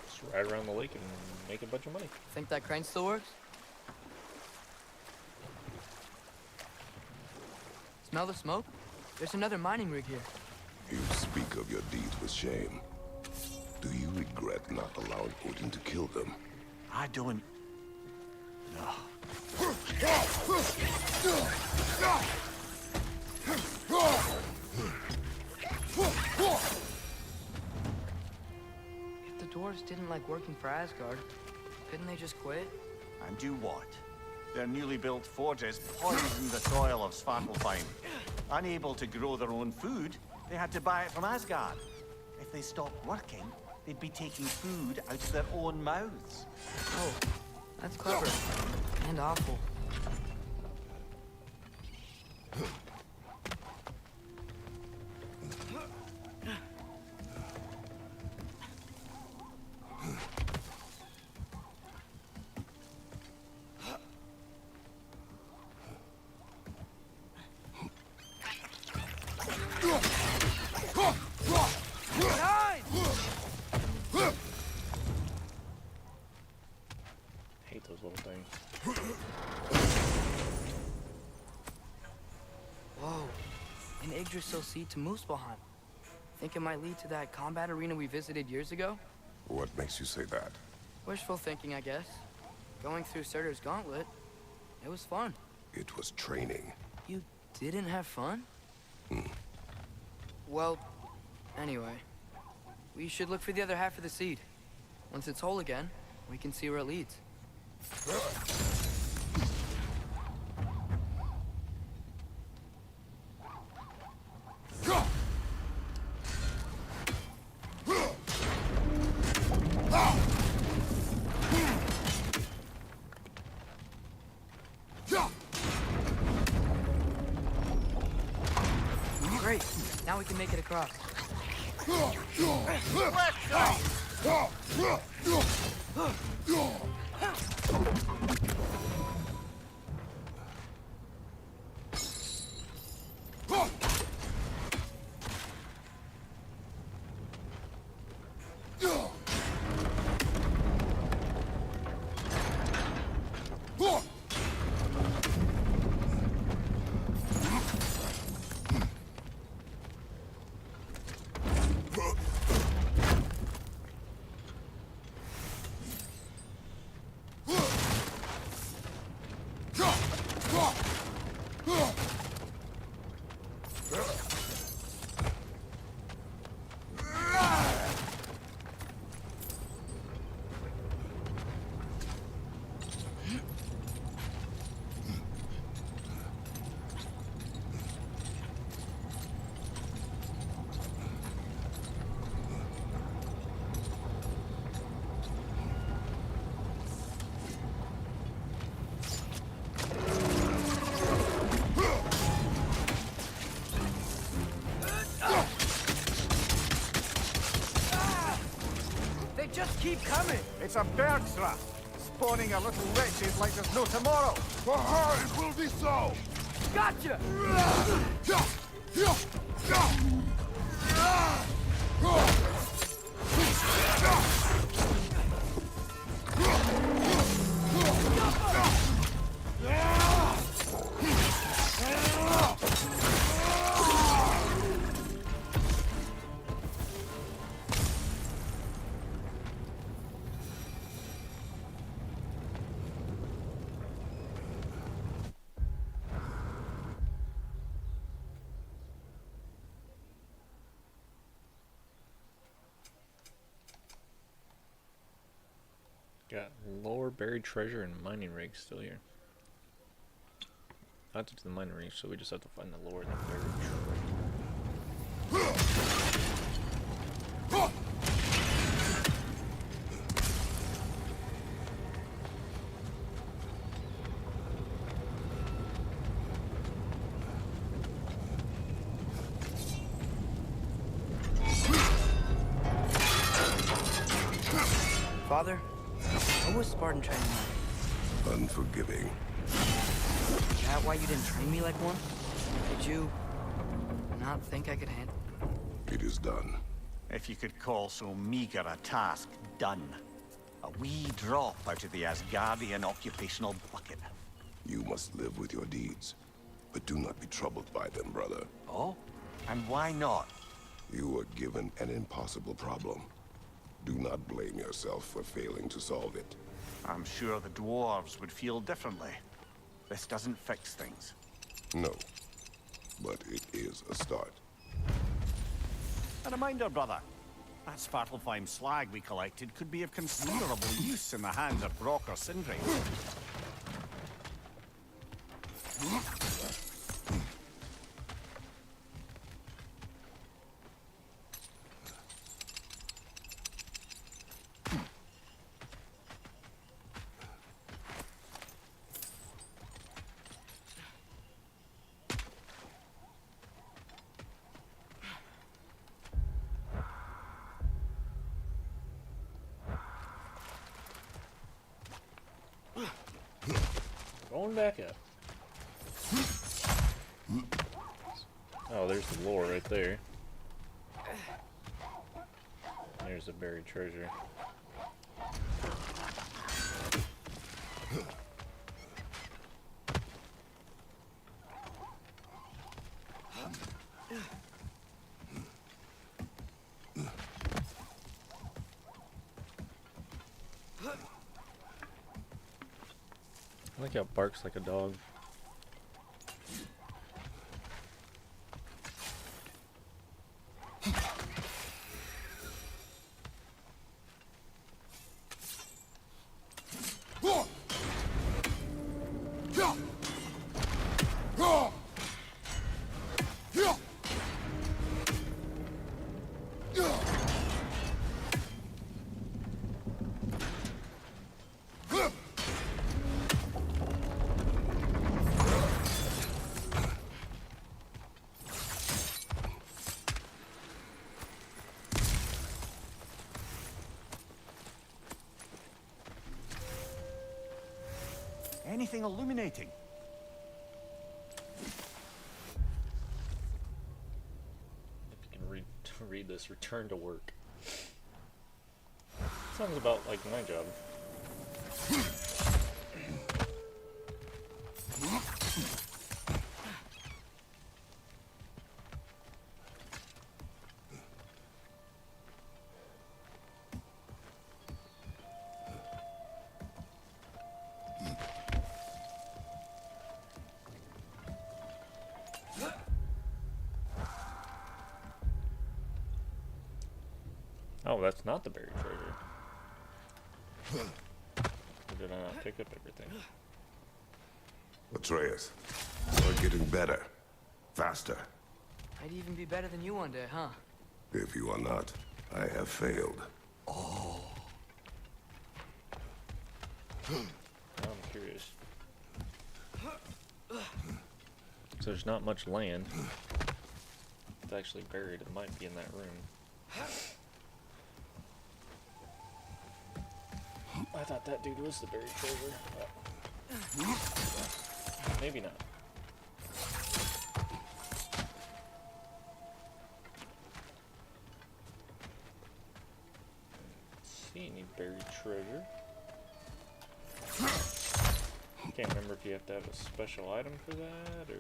Just ride around the lake and make a bunch of money. Think that crane still works? Smell the smoke? There's another mining rig here. You speak of your deeds with shame. Do you regret not allowing Odin to kill them? I don't... No. If the dwarves didn't like working for Asgard, couldn't they just quit? And do what? Their newly built forges poisoned the soil of Svartalfheim. Unable to grow their own food, they had to buy it from Asgard. If they stopped working, they'd be taking food out of their own mouths. Oh, that's clever. And awful. Hate those little things. Whoa, an Yggdrasil seed to Muspelheim. Think it might lead to that combat arena we visited years ago? What makes you say that? Wishful thinking, I guess. Going through Surtur's gauntlet, it was fun. It was training. You didn't have fun? Well, anyway, we should look for the other half of the seed. Once it's whole again, we can see where it leads. Great, now we can make it across. Keep coming! It's a bergthra, spawning a little wretches like there's no tomorrow. For her, it will be so! Gotcha! Got lower buried treasure and mining rigs still here. I have to do the mining rigs, so we just have to find the lower than buried treasure. Father, what was Spartan training like? Unforgiving. Is that why you didn't train me like one? Did you not think I could handle it? It is done. If you could call so meager a task done. A wee drop out of the Asgardian occupational bucket. You must live with your deeds. But do not be troubled by them, brother. Oh? And why not? You were given an impossible problem. Do not blame yourself for failing to solve it. I'm sure the dwarves would feel differently. This doesn't fix things. No. But it is a start. A reminder, brother. That Svartalfheim slag we collected could be of considerable use in the hands of Brock or Sindri. Going back up. Oh, there's the lore right there. There's the buried treasure. I like how it barks like a dog. Anything illuminating? If you can read this, return to work. Sounds about like my job. Oh, that's not the buried treasure. Or did I not pick up everything? Atreus, we're getting better. Faster. I'd even be better than you one day, huh? If you are not, I have failed. Now I'm curious. So there's not much land. It's actually buried. It might be in that room. I thought that dude was the buried treasure. But maybe not. See any buried treasure? Can't remember if you have to have a special item for that or.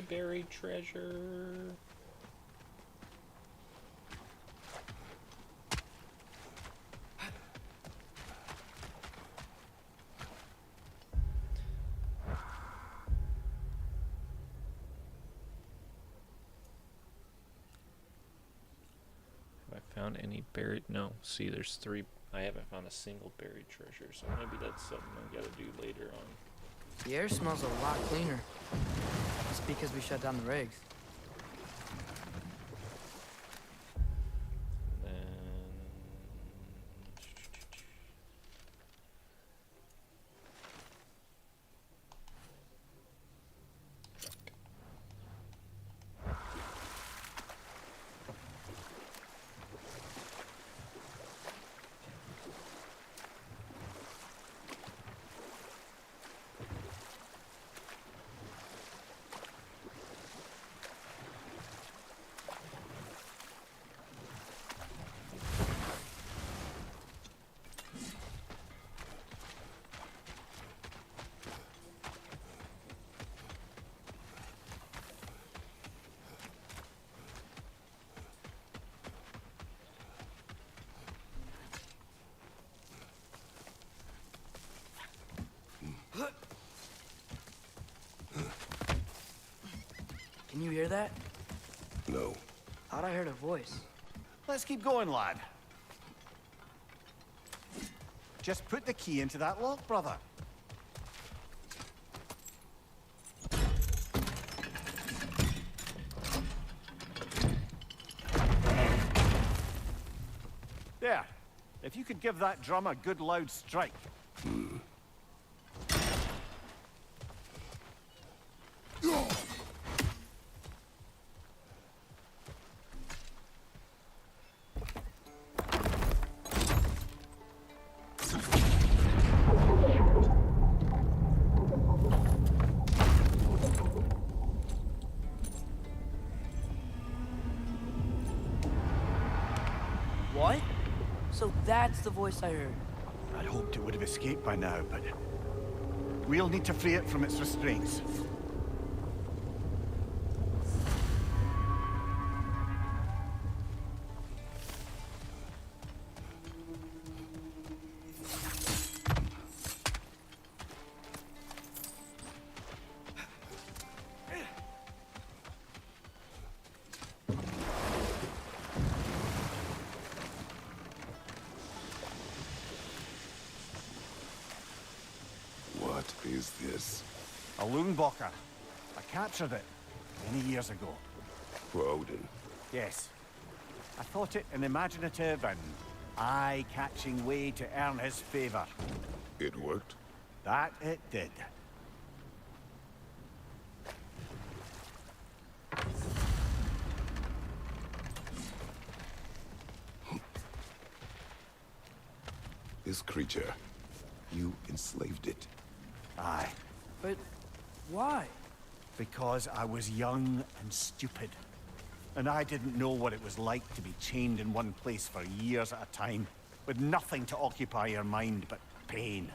buried treasure. Have I found any buried? No. See, there's 3. I haven't found a single buried treasure, so maybe that's something I gotta do later on. The air smells a lot cleaner. It's because we shut down the rigs. Then... Can you hear that? No. Thought I heard a voice. Let's keep going, lad. Just put the key into that lock, brother. There. If you could give that drum a good loud strike. What? So that's the voice I heard. I'd hoped it would have escaped by now, but we'll need to free it from its restraints. What is this? A Loonbocker. I captured it many years ago. For Odin. Yes. I thought it an imaginative and eye-catching way to earn his favor. It worked? That it did. This creature, you enslaved it. Aye. But why? Because I was young and stupid. And I didn't know what it was like to be chained in one place for years at a time, with nothing to occupy your mind but pain.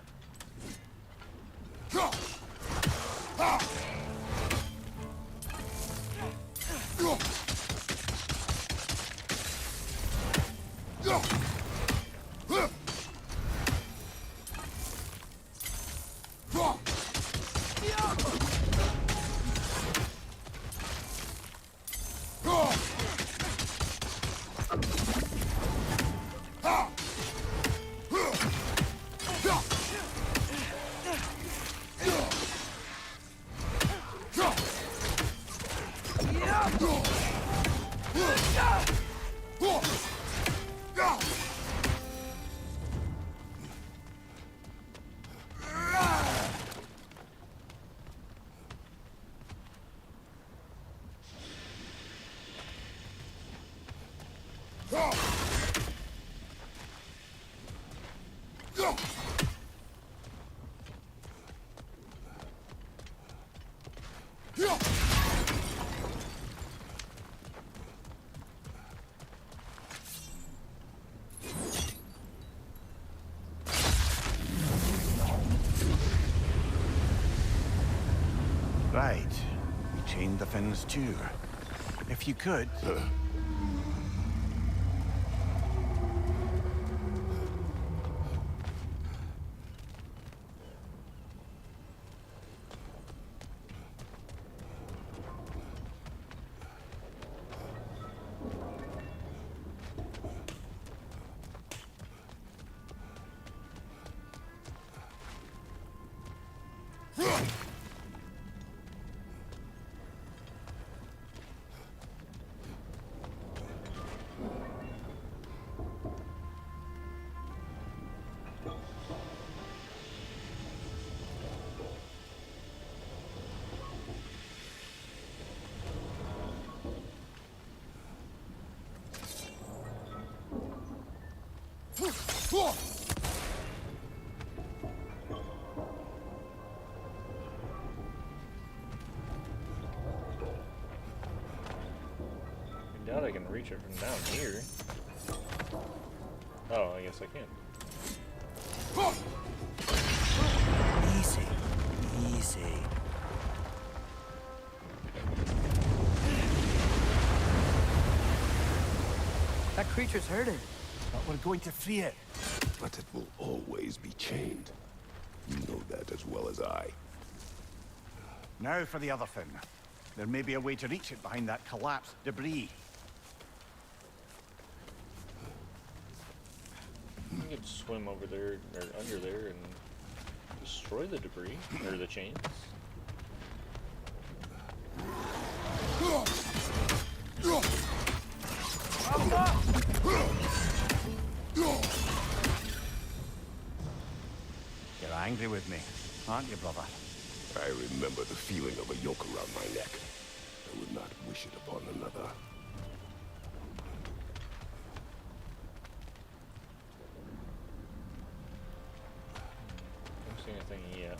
Right. We chain the fins too. If you could. I doubt I can reach it from down here. Oh, I guess I can. Easy. Easy. That creature's hurting. But we're going to free it. But it will always be chained. You know that as well as I. Now for the other fin. There may be a way to reach it behind that collapsed debris. You could swim over there, or under there, and destroy the debris, or the chains. You're angry with me, aren't you, brother? I remember the feeling of a yoke around my neck. I would not wish it upon another. Don't see anything yet.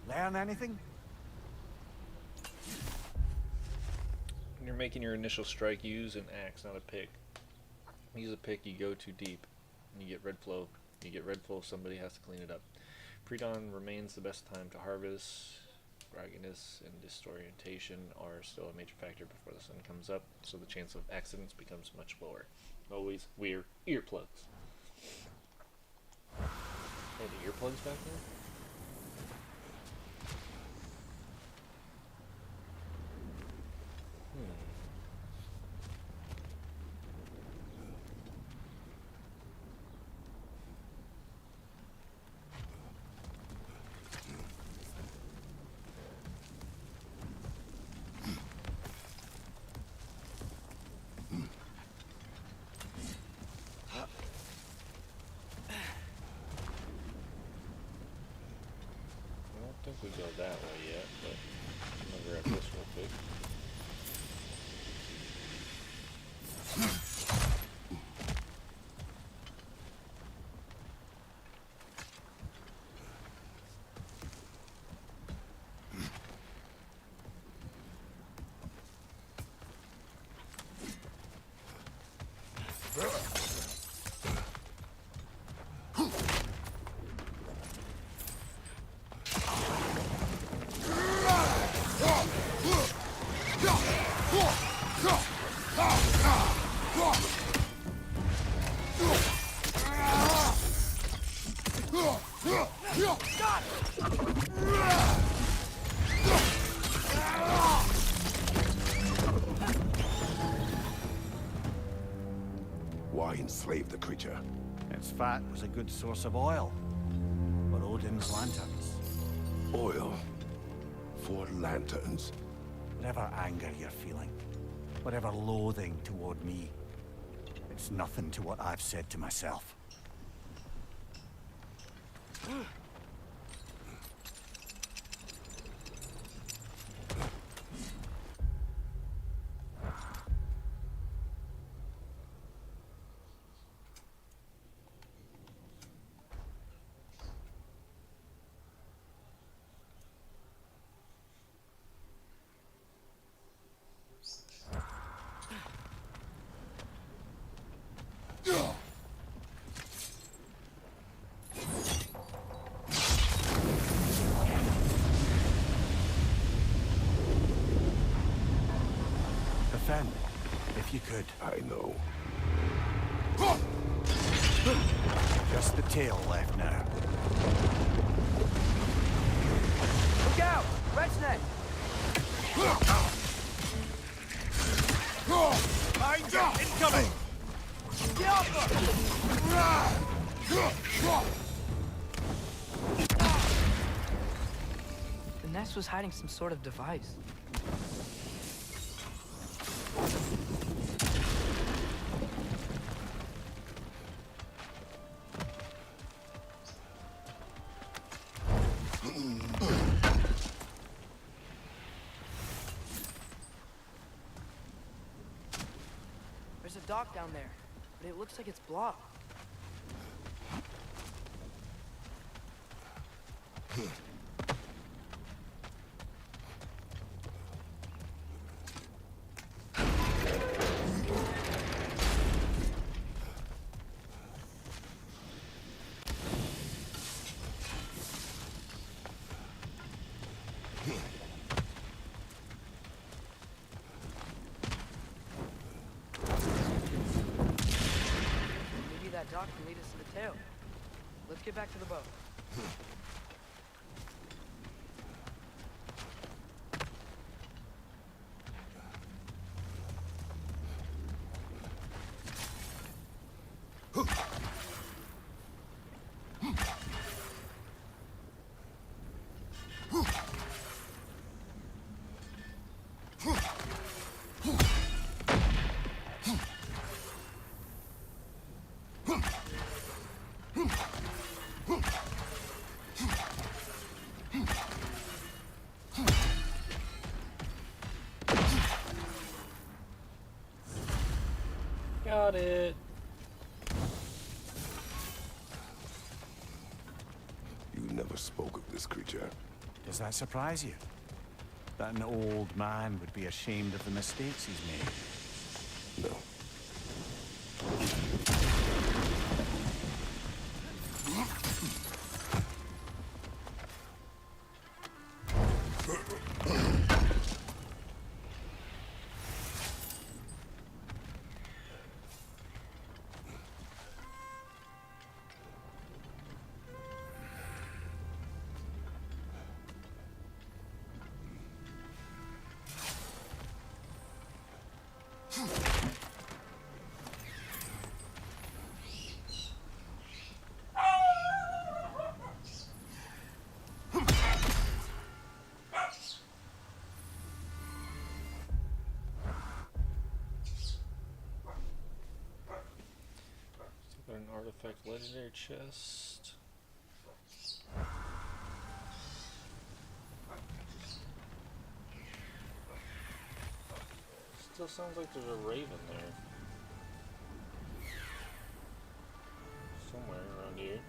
Learn anything? When you're making your initial strike, use an axe, not a pick. Use a pick, you go too deep, and you get red flow. You get red flow, somebody has to clean it up. Pre-dawn remains the best time to harvest. Grogginess and disorientation are still a major factor before the sun comes up, so the chance of accidents becomes much lower. Always wear earplugs. Hey, the earplugs back there? I don't think we go that way yet, but I'm gonna grab this real quick. Why enslave the creature? Its fat was a good source of oil. For Odin's lanterns. Oil. For lanterns. Whatever anger you're feeling, whatever loathing toward me, it's nothing to what I've said to myself. good. I know. Just the tail left now. Look out! Red's neck! Behind you! Incoming! Get off her! The nest was hiding some sort of device. There's a dock down there, but it looks like it's blocked. Maybe that dock can lead us to the tail. Let's get back to the boat. Got it. You never spoke of this creature. Does that surprise you? That an old man would be ashamed of the mistakes he's made? No. Got an artifact legendary chest. Still sounds like there's a raven there. Somewhere around here.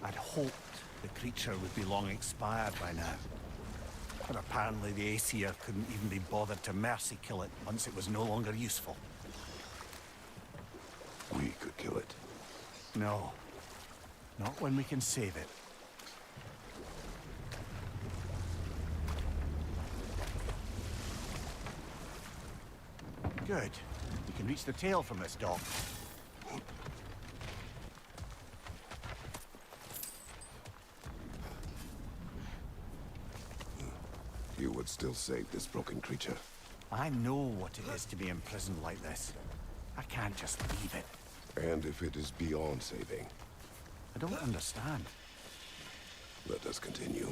I'd hoped the creature would be long expired by now. But apparently the Aesir couldn't even be bothered to mercy kill it once it was no longer useful. We could kill it. No. Not when we can save it. Good. We can reach the tail from this dock. You would still save this broken creature. I know what it is to be imprisoned like this. I can't just leave it. And if it is beyond saving, I don't understand. let us continue.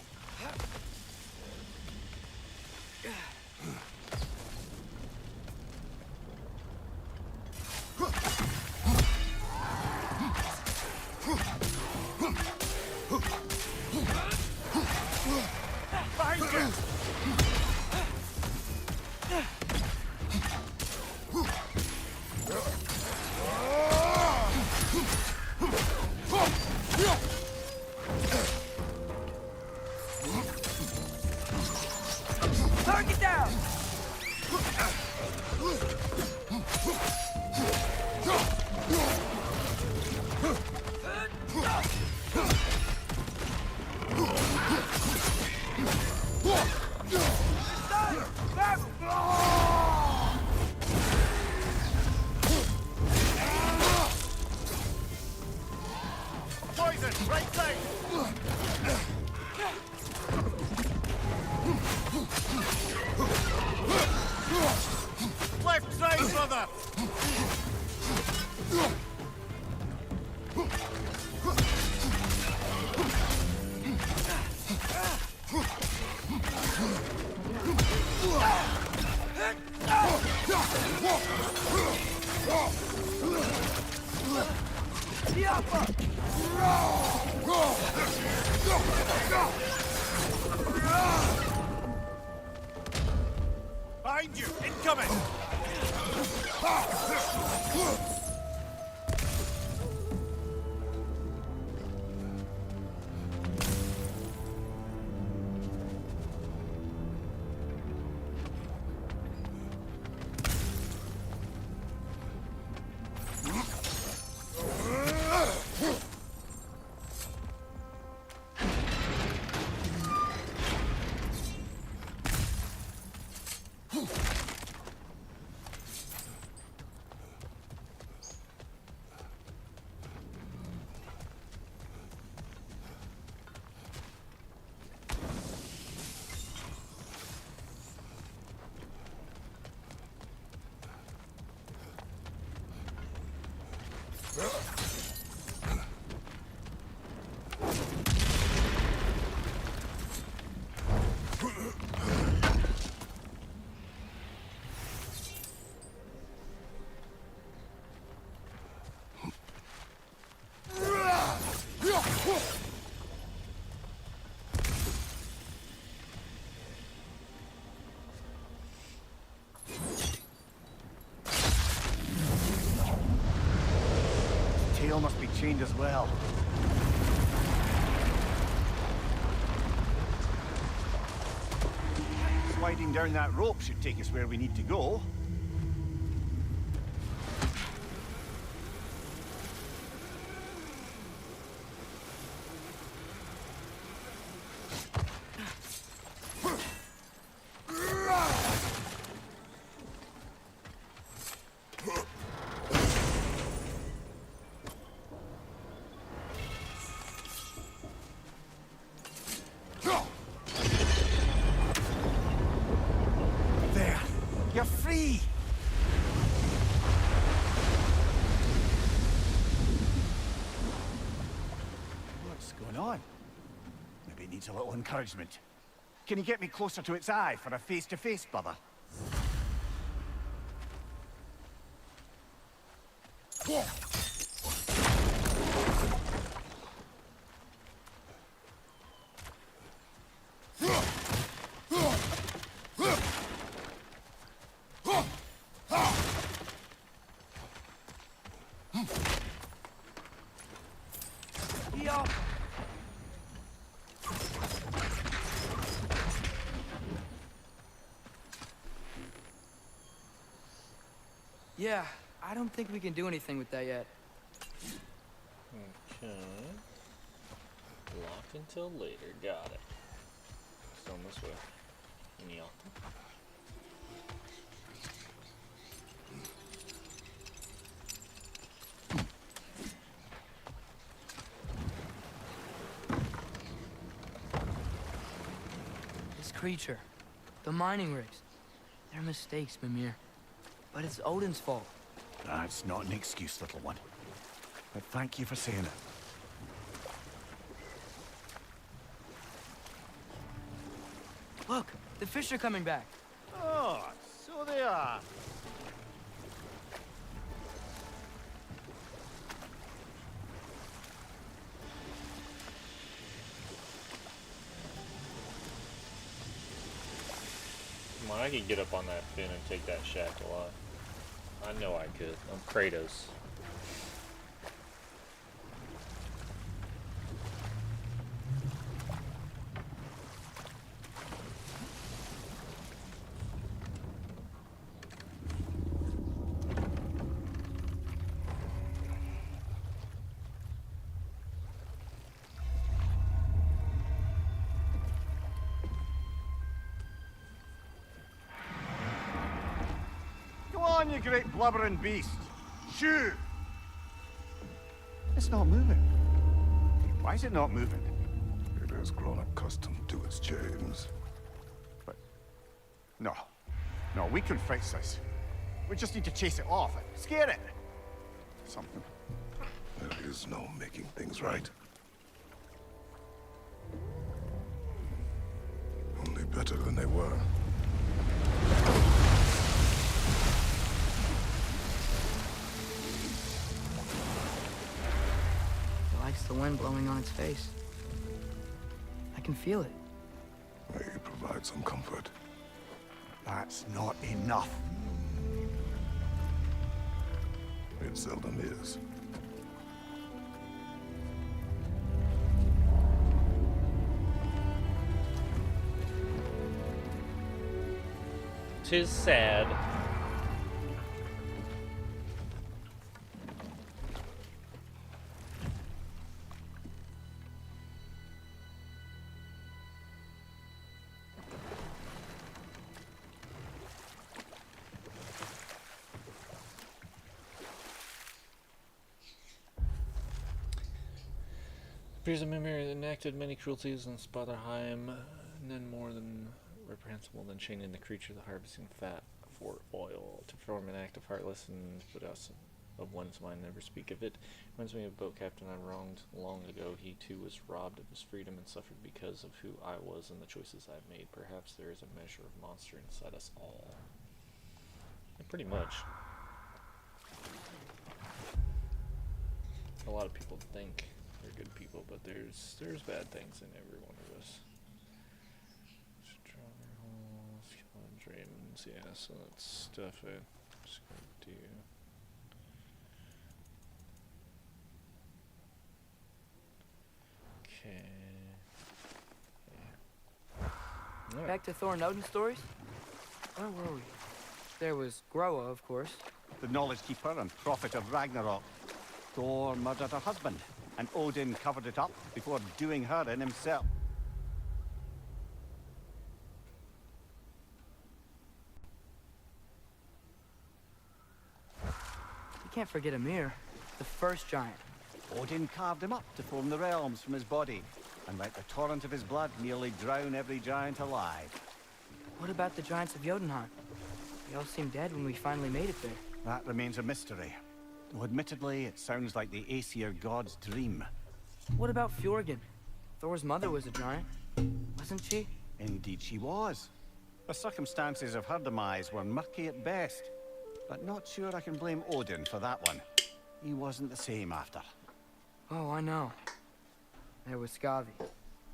brother! Behind you! Incoming! Tail must be chained as well. Sliding down that rope should take us where we need to go. There! You're free! What's going on? Maybe it needs a little encouragement. Can you get me closer to its eye for a face-to-face, brother? Yeah, I don't think we can do anything with that yet. Okay. Locked until later. Got it. Still on this way. Any altar? This creature, the mining rigs, they're mistakes, Mimir. But it's Odin's fault. That's not an excuse, little one. But thank you for saying it. Look, the fish are coming back. Oh, so they are. Come on, I could get up on that fin and take that shaft alive. I know I could. I'm Kratos. Go on, you great blubbering beast. Shoot! It's not moving. Why is it not moving? It has grown accustomed to its chains. But... No. No, we can fix this. We just need to chase it off and scare it. Something. There is no making things right. Only better than they were. It likes the wind blowing on its face. I can feel it. May it provide some comfort. That's not enough. It seldom is. Tis sad. Appears that Mimir enacted many cruelties in Spotherheim, none more than reprehensible than chaining the creature to harvesting fat for oil. To perform an act of heartless and put us of one's mind, never speak of it. Reminds me of a boat captain I wronged long ago. He too was robbed of his freedom and suffered because of who I was and the choices I've made. Perhaps there is a measure of monster inside us all. And pretty much. A lot of people think they're good people, but there's bad things in every one of us. Strongholds, killing Draymon's, yeah, so that's stuff I'm just gonna do. Okay. Yeah. Alright. Back to Thor and Odin stories? Where were we? There was Groa, of course. The knowledge keeper and prophet of Ragnarok. Thor murdered her husband, and Odin covered it up before doing her in himself. You can't forget Ymir, the first giant. Odin carved him up to form the realms from his body, and let the torrent of his blood nearly drown every giant alive. What about the giants of Jotunheim? They all seemed dead when we finally made it there. That remains a mystery. Though admittedly, it sounds like the Aesir god's dream. What about Fjorgyn? Thor's mother was a giant, wasn't she? Indeed she was. The circumstances of her demise were murky at best, but not sure I can blame Odin for that one. He wasn't the same after. Oh, I know. There was Skavi,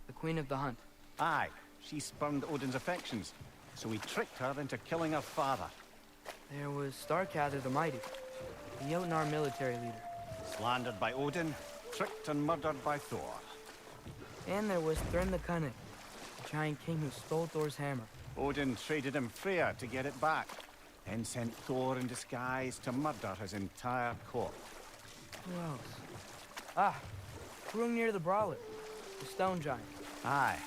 the queen of the hunt. Aye, she spurned Odin's affections, so he tricked her into killing her father. There was Starkather the Mighty, the Jotnar military leader. Slandered by Odin, tricked and murdered by Thor. And there was Thrym the Cunning, the giant king who stole Thor's hammer. Odin traded him Freya to get it back, then sent Thor in disguise to murder his entire court. Who else? Ah, Hrungnir the Brawler, the stone giant. Aye.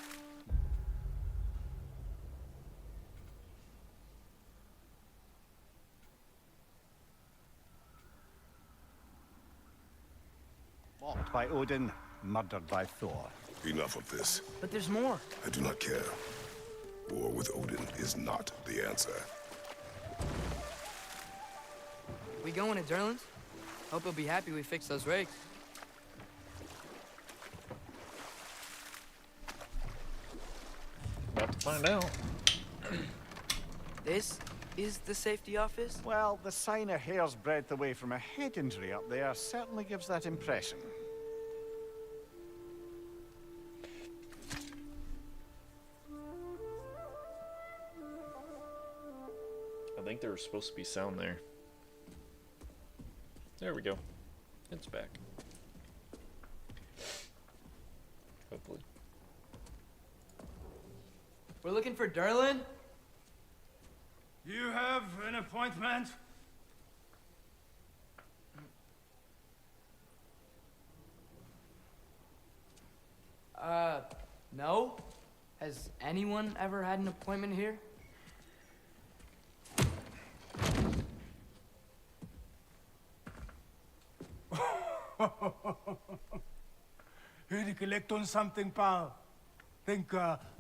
Mocked by Odin, murdered by Thor. Enough of this. But there's more. I do not care. War with Odin is not the answer. We going to Durlin's? Hope he'll be happy we fixed those rakes. About to find out. This is the safety office? Well, the sign a hair's breadth away from a head injury up there certainly gives that impression. I think there was supposed to be sound there. There we go. It's back. Hopefully. We're looking for Durlin? You have an appointment? No? Has anyone ever had an appointment here? Here to collect on something, pal. Think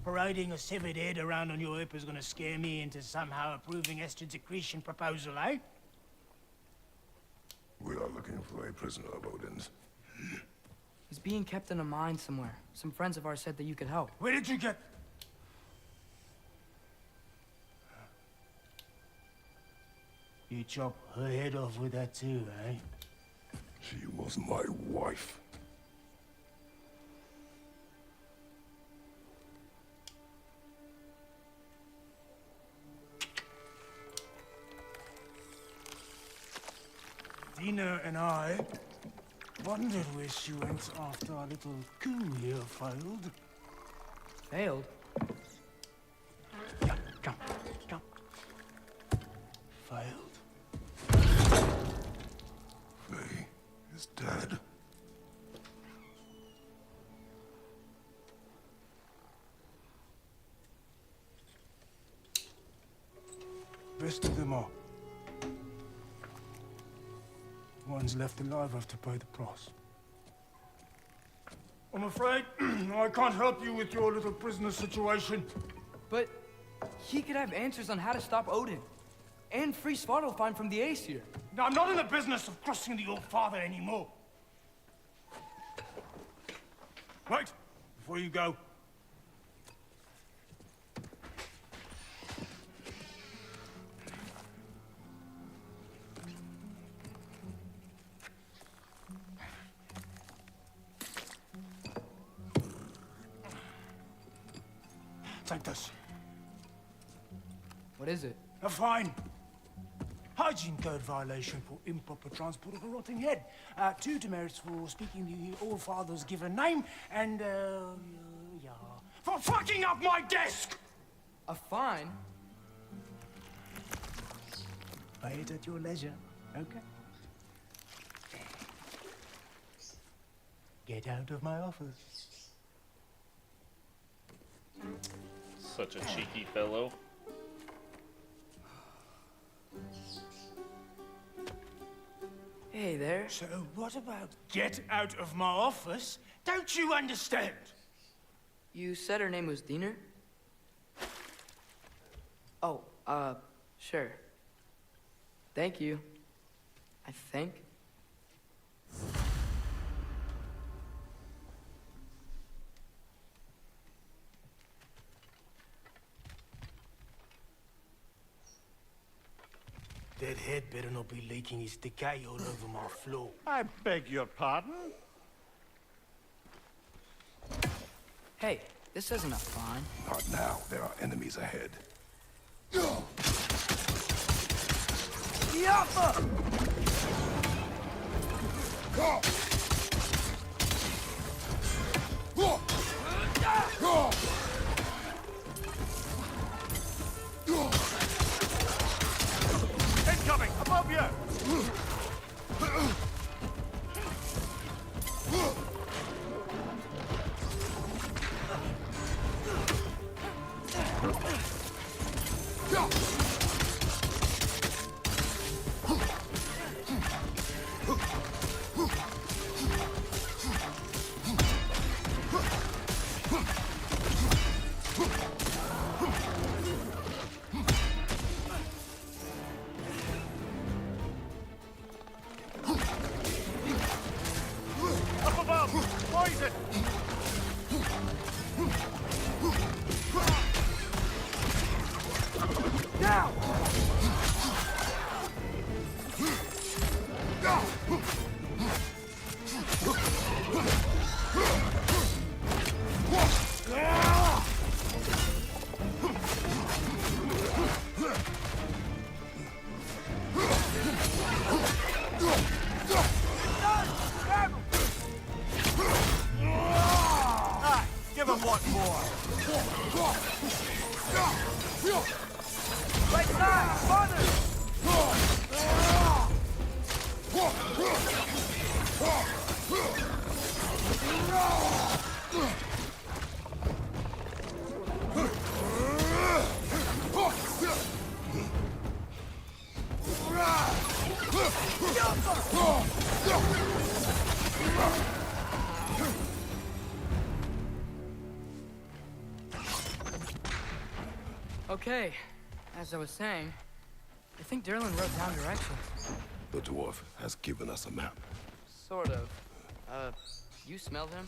parading a severed head around on your hip is gonna scare me into somehow approving Estrid's accretion proposal, eh? We are looking for a prisoner of Odin's. He's being kept in a mine somewhere. Some friends of ours said that you could help. Where did you get... You chop her head off with that too, eh? She was my wife. Dina and I wondered where she went after our little coup here failed. Failed? Come. Failed. Faye is dead. Rest of them are. Ones left alive have to pay the price. I'm afraid I can't help you with your little prisoner situation. But he could have answers on how to stop Odin. And free Svartalfheim from the Aesir. Now, I'm not in the business of crossing the old father anymore. Right, before you go. Take this. What is it? A fine. Hygiene code violation for improper transport of a rotting head. 2 demerits for speaking the All Father's given name, and, yeah, for fucking up my desk! A fine? Pay it at your leisure, okay? Get out of my office. Such a cheeky fellow. Hey there. So what about get out of my office? Don't you understand? You said her name was Diener? Oh, sure. Thank you. I think. That head better not be leaking his decay all over my floor. I beg your pardon? Hey, this isn't a fine. Not now. There are enemies ahead. Incoming! Above you! Up above! Poison! Now! Ah, give him one more! Right side! Farther! Okay, as I was saying, I think Derlin wrote down directions. The dwarf has given us a map. Sort of. You smelled him?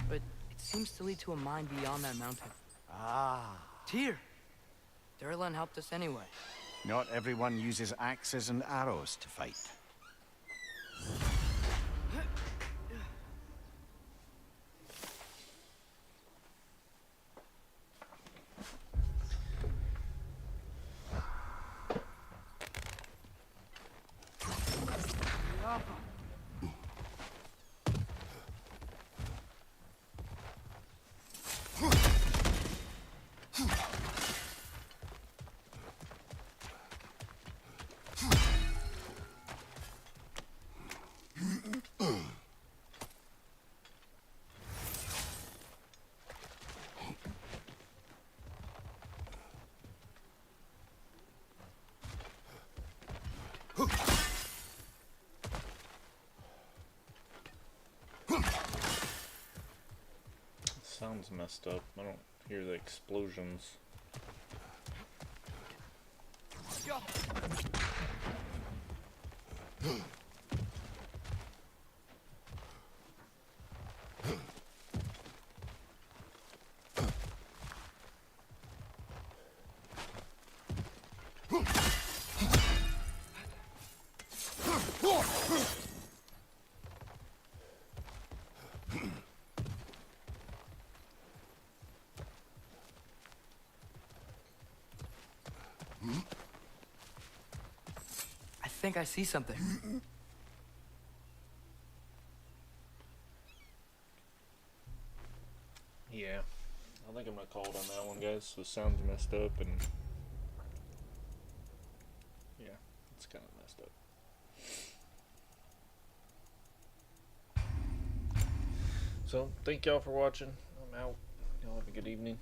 But it seems to lead to a mine beyond that mountain. Ah. Tyr! Durlin helped us anyway. Not everyone uses axes and arrows to fight. Sounds messed up. I don't hear the explosions. I think I see something. Yeah. I think I'm gonna call it on that one, guys. The sound's messed up and yeah, it's kinda messed up. So thank y'all for watching. I'm out. Y'all have a good evening.